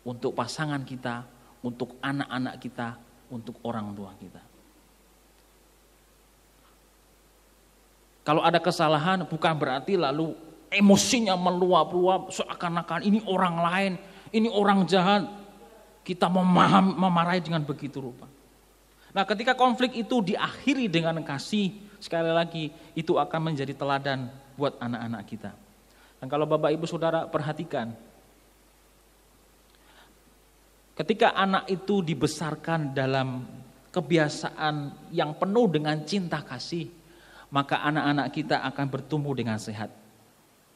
untuk pasangan kita, untuk anak-anak kita, untuk orang tua kita. Kalau ada kesalahan bukan berarti lalu emosinya meluap-luap seakan-akan ini orang lain, ini orang jahat. Kita memarahi dengan begitu rupa. Nah, ketika konflik itu diakhiri dengan kasih, sekali lagi itu akan menjadi teladan buat anak-anak kita. Dan kalau Bapak Ibu Saudara perhatikan, ketika anak itu dibesarkan dalam kebiasaan yang penuh dengan cinta kasih, maka anak-anak kita akan bertumbuh dengan sehat.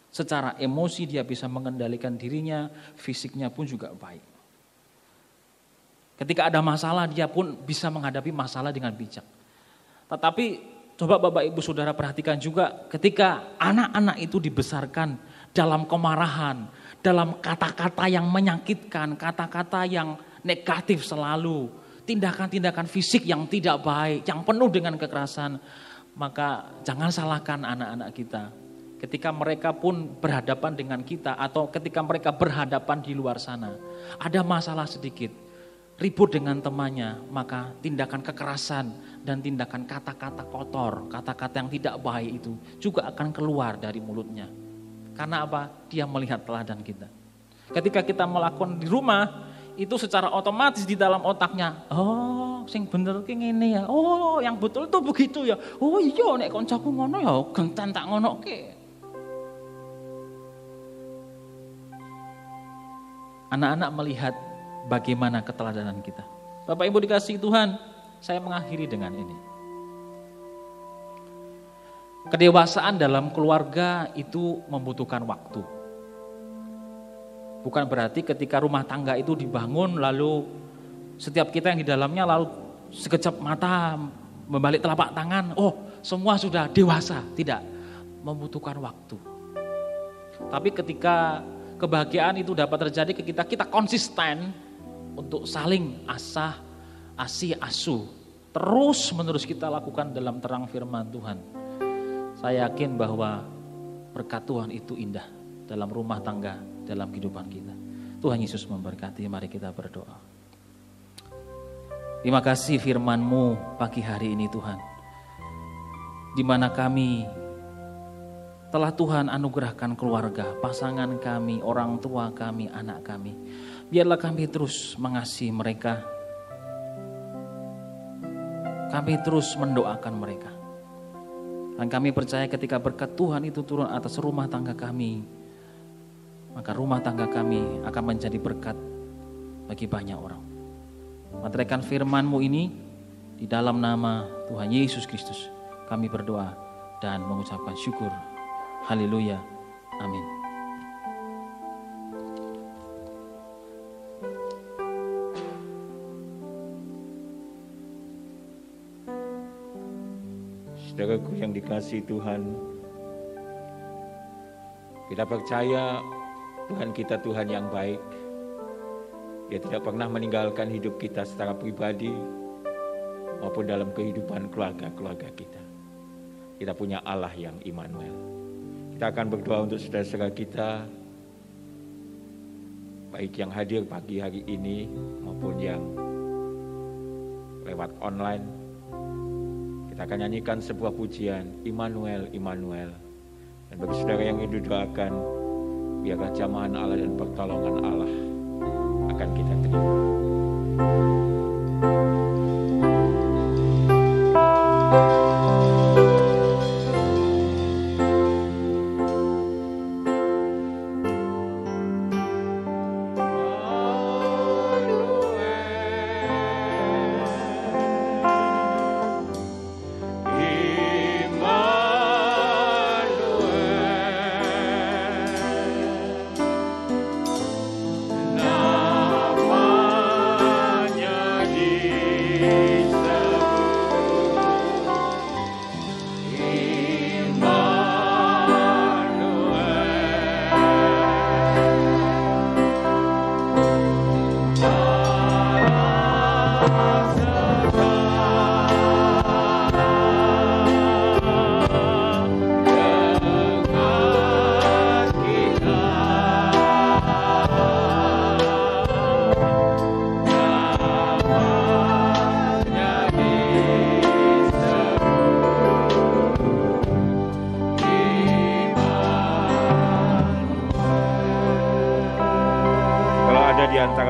Secara emosi dia bisa mengendalikan dirinya, fisiknya pun juga baik. Ketika ada masalah dia pun bisa menghadapi masalah dengan bijak. Tetapi coba Bapak Ibu Saudara perhatikan juga ketika anak-anak itu dibesarkan dalam kemarahan, dalam kata-kata yang menyakitkan, kata-kata yang negatif selalu, tindakan-tindakan fisik yang tidak baik, yang penuh dengan kekerasan, maka jangan salahkan anak-anak kita. Ketika mereka pun berhadapan dengan kita atau ketika mereka berhadapan di luar sana, ada masalah sedikit, ribut dengan temannya, maka tindakan kekerasan dan tindakan kata-kata kotor, kata-kata yang tidak baik itu juga akan keluar dari mulutnya. Karena apa? Dia melihat teladan kita. Ketika kita melakukan di rumah, itu secara otomatis di dalam otaknya, oh sing bener ki ngene ya, oh yang betul itu begitu ya, oh iya nek koncoku ngono ya genten tak ngono ke. anak-anak melihat bagaimana keteladanan kita. Bapak Ibu dikasihi Tuhan, saya mengakhiri dengan ini. Kedewasaan dalam keluarga itu membutuhkan waktu. Bukan berarti ketika rumah tangga itu dibangun lalu setiap kita yang di dalamnya lalu sekejap mata membalik telapak tangan, oh semua sudah dewasa. Tidak, membutuhkan waktu. Tapi ketika kebahagiaan itu dapat terjadi ke kita konsisten untuk saling asih asuh. Terus menerus kita lakukan dalam terang firman Tuhan. Saya yakin bahwa berkat Tuhan itu indah dalam rumah tangga, dalam kehidupan kita. Tuhan Yesus memberkati, mari kita berdoa. Terima kasih firman-Mu pagi hari ini Tuhan. Di mana kami telah Tuhan anugerahkan keluarga, pasangan kami, orang tua kami, anak kami. Biarlah kami terus mengasihi mereka. Kami terus mendoakan mereka. Dan kami percaya ketika berkat Tuhan itu turun atas rumah tangga kami, maka rumah tangga kami akan menjadi berkat bagi banyak orang. Meteraikan firman-Mu ini di dalam nama Tuhan Yesus Kristus kami berdoa dan mengucapkan syukur. Haleluya. Amin. Saudaraku yang dikasihi Tuhan, kita percaya Tuhan kita Tuhan yang baik. Dia tidak pernah meninggalkan hidup kita secara pribadi maupun dalam kehidupan keluarga-keluarga kita. Kita punya Allah yang Immanuel. Kita akan berdoa untuk saudara-saudara kita, baik yang hadir pagi hari ini maupun yang lewat online. Kita akan nyanyikan sebuah pujian, Immanuel, Immanuel. Dan bagi saudara yang ingin didoakan, biarlah jamahan Allah dan pertolongan Allah akan kita terima.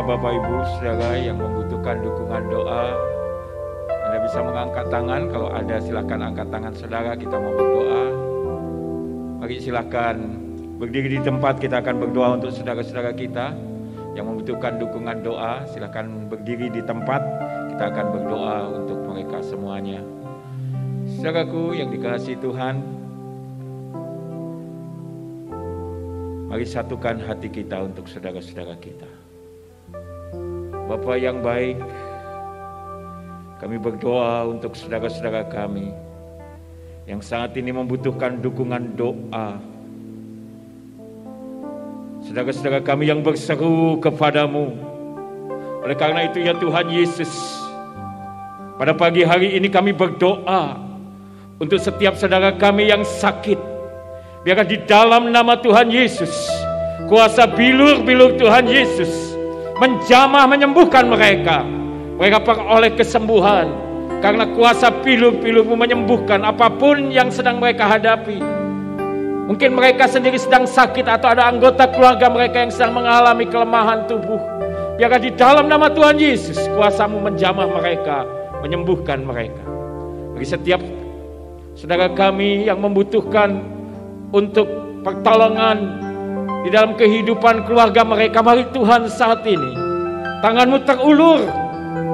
Bapak Ibu saudara yang membutuhkan dukungan doa, Anda bisa mengangkat tangan. Kalau ada silakan angkat tangan saudara, kita mau berdoa. Mari silakan berdiri di tempat, kita akan berdoa untuk saudara-saudara kita yang membutuhkan dukungan doa. Silakan berdiri di tempat, kita akan berdoa untuk mereka semuanya. Saudaraku yang dikasihi Tuhan, mari satukan hati kita untuk saudara-saudara kita. Bapa yang baik, kami berdoa untuk saudara-saudara kami yang saat ini membutuhkan dukungan doa. Saudara-saudara kami yang berseru kepadamu. Oleh karena itu ya Tuhan Yesus, pada pagi hari ini kami berdoa untuk setiap saudara kami yang sakit. Biarlah di dalam nama Tuhan Yesus, kuasa bilur-bilur Tuhan Yesus menjamah menyembuhkan mereka. Mereka peroleh kesembuhan karena kuasa bilur-bilur-Mu menyembuhkan apapun yang sedang mereka hadapi. Mungkin mereka sendiri sedang sakit atau ada anggota keluarga mereka yang sedang mengalami kelemahan tubuh. Biarlah di dalam nama Tuhan Yesus kuasa-Mu menjamah mereka, menyembuhkan mereka. Bagi setiap saudara kami yang membutuhkan untuk pertolongan di dalam kehidupan keluarga mereka. Mari Tuhan saat ini tangan-Mu terulur,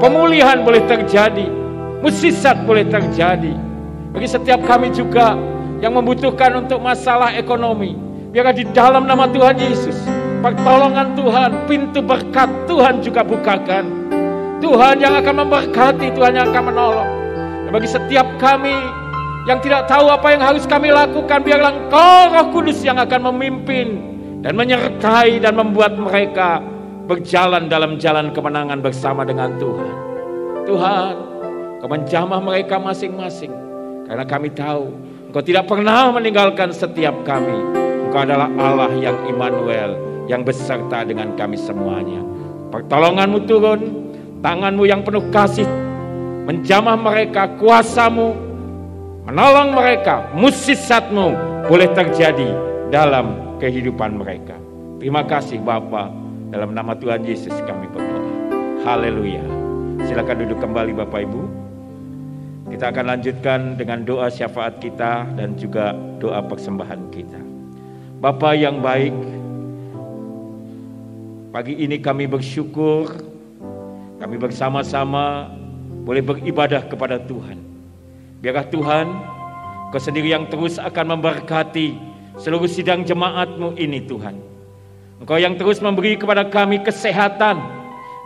pemulihan boleh terjadi, mukjizat boleh terjadi. Bagi setiap kami juga yang membutuhkan untuk masalah ekonomi, biarlah di dalam nama Tuhan Yesus pertolongan Tuhan, pintu berkat Tuhan juga bukakan. Tuhan yang akan memberkati, Tuhan yang akan menolong. Dan bagi setiap kami yang tidak tahu apa yang harus kami lakukan, biarlah Engkau Roh Kudus yang akan memimpin dan menyertai dan membuat mereka berjalan dalam jalan kemenangan bersama dengan Tuhan. Tuhan, Kau menjamah mereka masing-masing, karena kami tahu Engkau tidak pernah meninggalkan setiap kami. Engkau adalah Allah yang Immanuel, yang beserta dengan kami semuanya. Pertolongan-Mu turun, tangan-Mu yang penuh kasih menjamah mereka, kuasa-Mu menolong mereka, mukjizat-Mu boleh terjadi dalam kehidupan mereka. Terima kasih Bapa, dalam nama Tuhan Yesus kami berdoa. Haleluya. Silakan duduk kembali Bapak Ibu. Kita akan lanjutkan dengan doa syafaat kita dan juga doa persembahan kita. Bapa yang baik, pagi ini kami bersyukur, kami bersama-sama boleh beribadah kepada Tuhan. Biarlah Tuhan, Kau sendiri yang terus akan memberkati seluruh sidang jemaat-Mu ini Tuhan. Engkau yang terus memberi kepada kami kesehatan,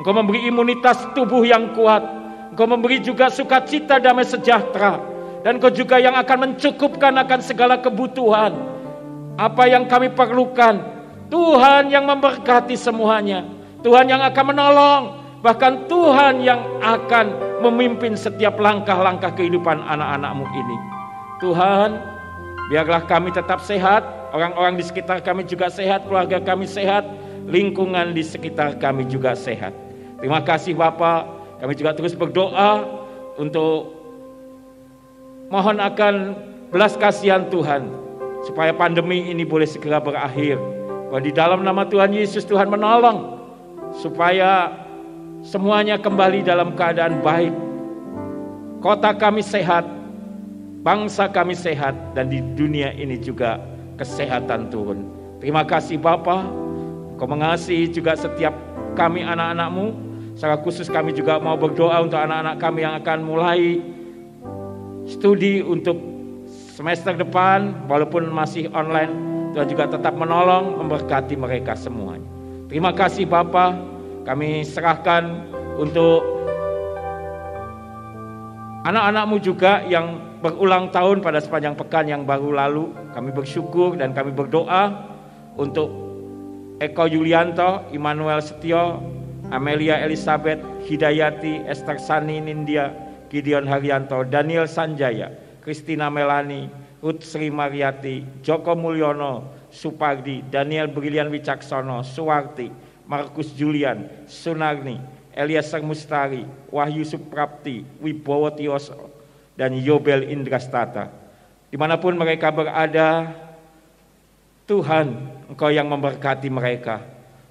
Engkau memberi imunitas tubuh yang kuat, Engkau memberi juga sukacita, damai sejahtera, dan Engkau juga yang akan mencukupkan akan segala kebutuhan apa yang kami perlukan. Tuhan yang memberkati semuanya, Tuhan yang akan menolong, bahkan Tuhan yang akan memimpin setiap langkah-langkah kehidupan anak-anak-Mu ini. Tuhan, biarlah kami tetap sehat, orang-orang di sekitar kami juga sehat, keluarga kami sehat, lingkungan di sekitar kami juga sehat. Terima kasih Bapa. Kami juga terus berdoa untuk mohon akan belas kasihan Tuhan, supaya pandemi ini boleh segera berakhir. Bahwa di dalam nama Tuhan Yesus Tuhan menolong supaya semuanya kembali dalam keadaan baik. Kota kami sehat, bangsa kami sehat, dan di dunia ini juga kesehatan turun. Terima kasih Bapa. Kau mengasihi juga setiap kami anak-anak-Mu. Secara khusus kami juga mau berdoa untuk anak-anak kami yang akan mulai studi untuk semester depan, walaupun masih online. Tuhan juga tetap menolong, memberkati mereka semuanya. Terima kasih Bapa. Kami serahkan untuk anak-anak-Mu juga yang berulang tahun pada sepanjang pekan yang baru lalu. Kami bersyukur dan kami berdoa untuk Eko Yulianto, Immanuel Setio, Amelia Elizabeth, Hidayati, Esther Sani Nindya, Gideon Haryanto, Daniel Sanjaya, Christina Melani, Ruth Sri Mariati, Joko Mulyono, Supardi, Daniel Brilian Wicaksono, Suwarti, Markus Julian, Sunarni, Eliezer Mustari, Wahyu Suprapti, Wibowo Tioso, dan Yobel Indrastata. Dimanapun mereka berada, Tuhan, Engkau yang memberkati mereka,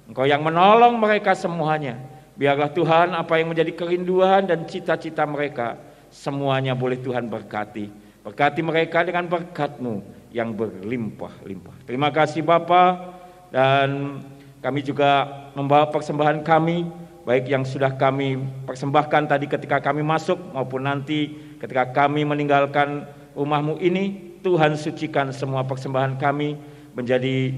Engkau yang menolong mereka semuanya. Biarlah Tuhan apa yang menjadi kerinduan dan cita-cita mereka, semuanya boleh Tuhan berkati. Berkati mereka dengan berkat-Mu yang berlimpah-limpah. Terima kasih Bapa, dan kami juga membawa persembahan kami, baik yang sudah kami persembahkan tadi ketika kami masuk, maupun nanti ketika kami meninggalkan rumah-Mu ini. Tuhan sucikan semua persembahan kami menjadi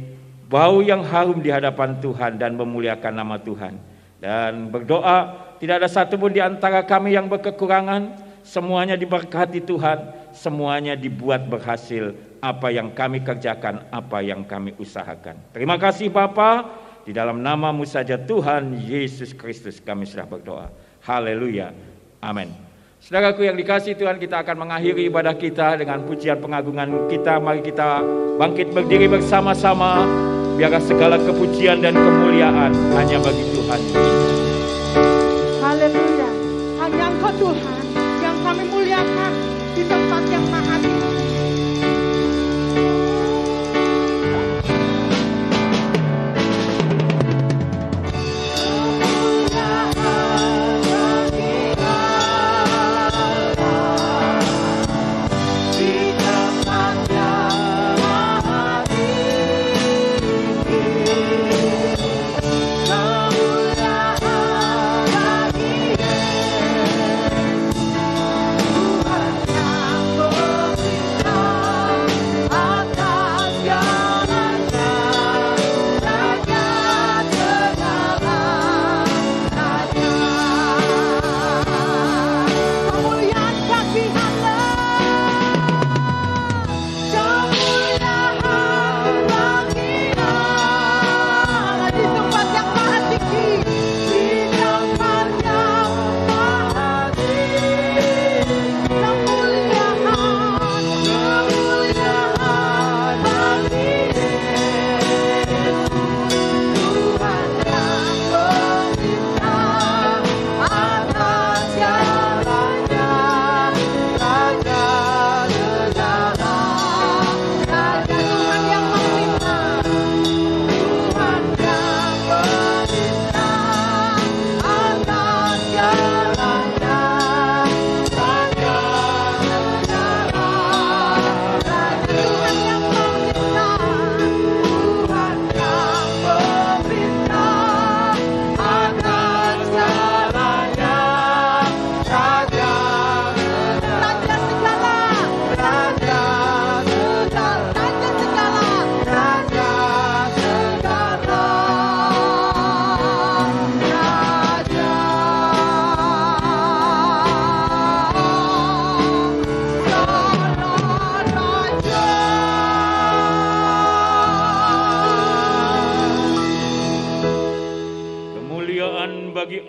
bau yang harum di hadapan Tuhan dan memuliakan nama Tuhan. Dan berdoa, tidak ada satupun di antara kami yang berkekurangan, semuanya diberkati Tuhan, semuanya dibuat berhasil apa yang kami kerjakan, apa yang kami usahakan. Terima kasih Bapa, di dalam nama-Mu saja Tuhan Yesus Kristus kami sudah berdoa. Haleluya, amin. Saudaraku yang dikasihi Tuhan, kita akan mengakhiri ibadah kita dengan pujian pengagungan kita. Mari kita bangkit berdiri bersama-sama. Biarlah segala kepujian dan kemuliaan hanya bagi Tuhan. Haleluya. Hanya Engkau Tuhan yang kami muliakan di tempat yang maha tinggi. Di tempat yang maha tinggi.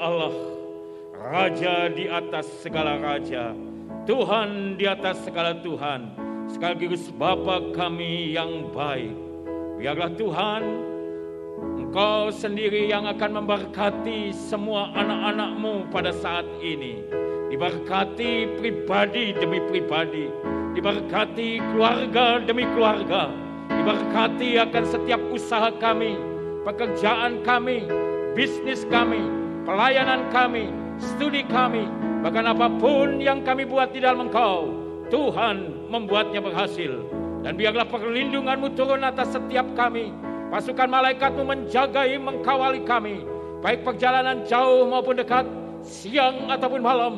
Allah, Raja di atas segala raja, Tuhan di atas segala Tuhan, sekaligus Bapa kami yang baik. Biarlah Tuhan, Engkau sendiri yang akan memberkati semua anak-anak-Mu pada saat ini. Diberkati pribadi demi pribadi, diberkati keluarga demi keluarga, diberkati akan setiap usaha kami, pekerjaan kami, bisnis kami, pelayanan kami, studi kami, bahkan apapun yang kami buat di dalam Engkau, Tuhan membuatnya berhasil. Dan biarlah perlindungan-Mu turun atas setiap kami, pasukan malaikat-Mu menjagai, mengkawali kami, baik perjalanan jauh maupun dekat, siang ataupun malam,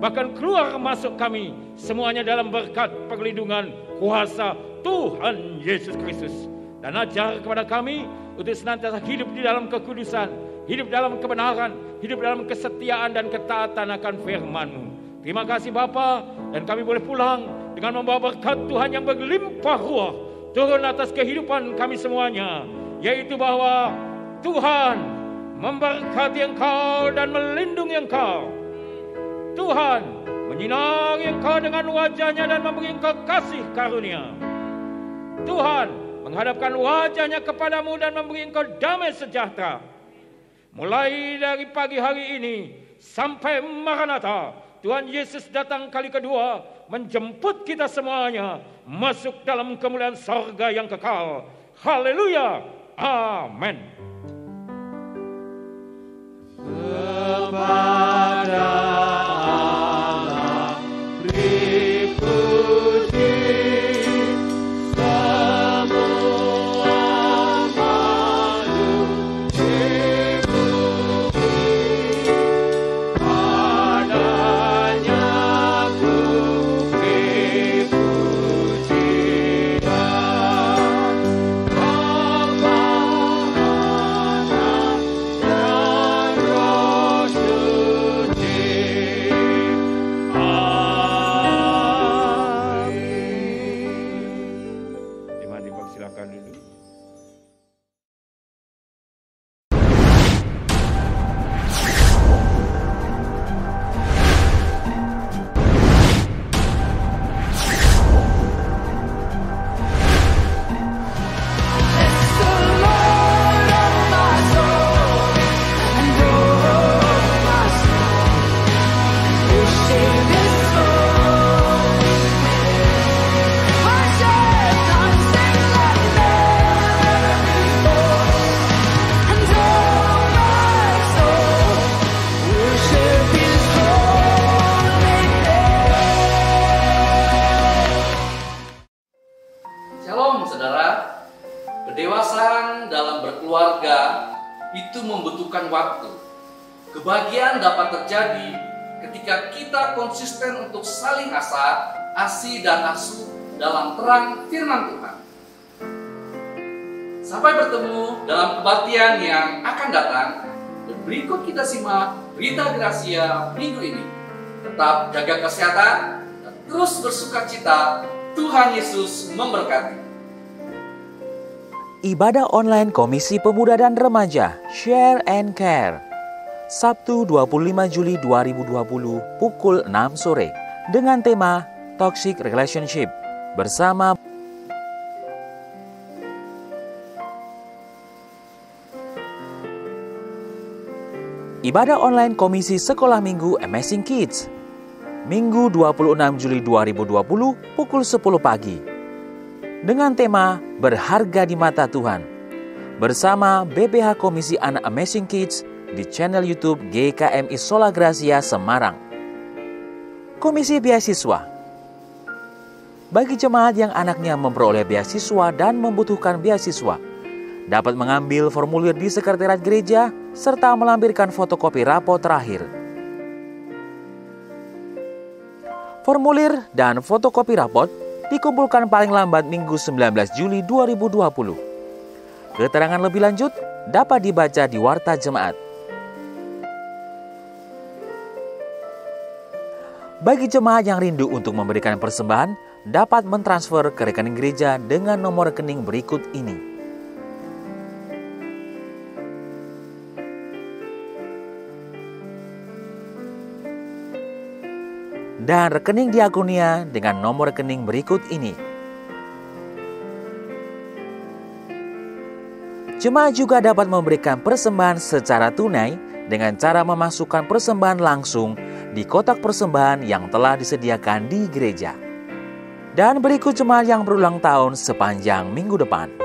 bahkan keluar masuk kami, semuanya dalam berkat perlindungan kuasa Tuhan Yesus Kristus. Dan ajar kepada kami untuk senantiasa hidup di dalam kekudusan, hidup dalam kebenaran, hidup dalam kesetiaan dan ketaatan akan firman-Mu. Terima kasih Bapa, dan kami boleh pulang dengan membawa berkat Tuhan yang berlimpah ruah turun atas kehidupan kami semuanya, yaitu bahwa Tuhan memberkati engkau dan melindungi engkau. Tuhan menyinari engkau dengan wajahnya dan memberi engkau kasih karunia. Tuhan menghadapkan wajahnya kepadamu dan memberi engkau damai sejahtera. Mulai dari pagi hari ini sampai Maranatha, Tuhan Yesus datang kali kedua menjemput kita semuanya masuk dalam kemuliaan sorga yang kekal. Haleluya. Amin. Kepada Allah beri puji, semua makhluk dipuji. Padanya ku beri pujian, Bapa, Anak, dan Roh Suci. Amin. Dimana silakan duduk. Shalom saudara, kedewasaan dalam berkeluarga itu membutuhkan waktu. Kebahagiaan dapat terjadi ketika kita konsisten untuk saling asih dan asuh dalam terang firman Tuhan. Sampai bertemu dalam kebaktian yang akan datang, dan berikut kita simak berita Gracia minggu ini. Tetap jaga kesehatan dan terus bersukacita. Tuhan Yesus memberkati. Ibadah online Komisi Pemuda dan Remaja Share and Care, Sabtu 25 Juli 2020 pukul 6 sore dengan tema Toxic Relationship bersama Ibadah online Komisi Sekolah Minggu Amazing Kids, Minggu 26 Juli 2020 pukul 10 pagi dengan tema Berharga di Mata Tuhan bersama BPH Komisi Anak Amazing Kids di channel YouTube GKMI Sola Gracia Semarang. Komisi Beasiswa bagi jemaat yang anaknya memperoleh beasiswa dan membutuhkan beasiswa dapat mengambil formulir di sekretariat gereja serta melampirkan fotokopi rapor terakhir. Formulir dan fotokopi raport dikumpulkan paling lambat Minggu 19 Juli 2020. Keterangan lebih lanjut dapat dibaca di Warta Jemaat. Bagi jemaat yang rindu untuk memberikan persembahan, dapat mentransfer ke rekening gereja dengan nomor rekening berikut ini. dan rekening diakonia dengan nomor rekening berikut ini. Jemaat juga dapat memberikan persembahan secara tunai dengan cara memasukkan persembahan langsung di kotak persembahan yang telah disediakan di gereja. Dan berikut jemaat yang berulang tahun sepanjang minggu depan.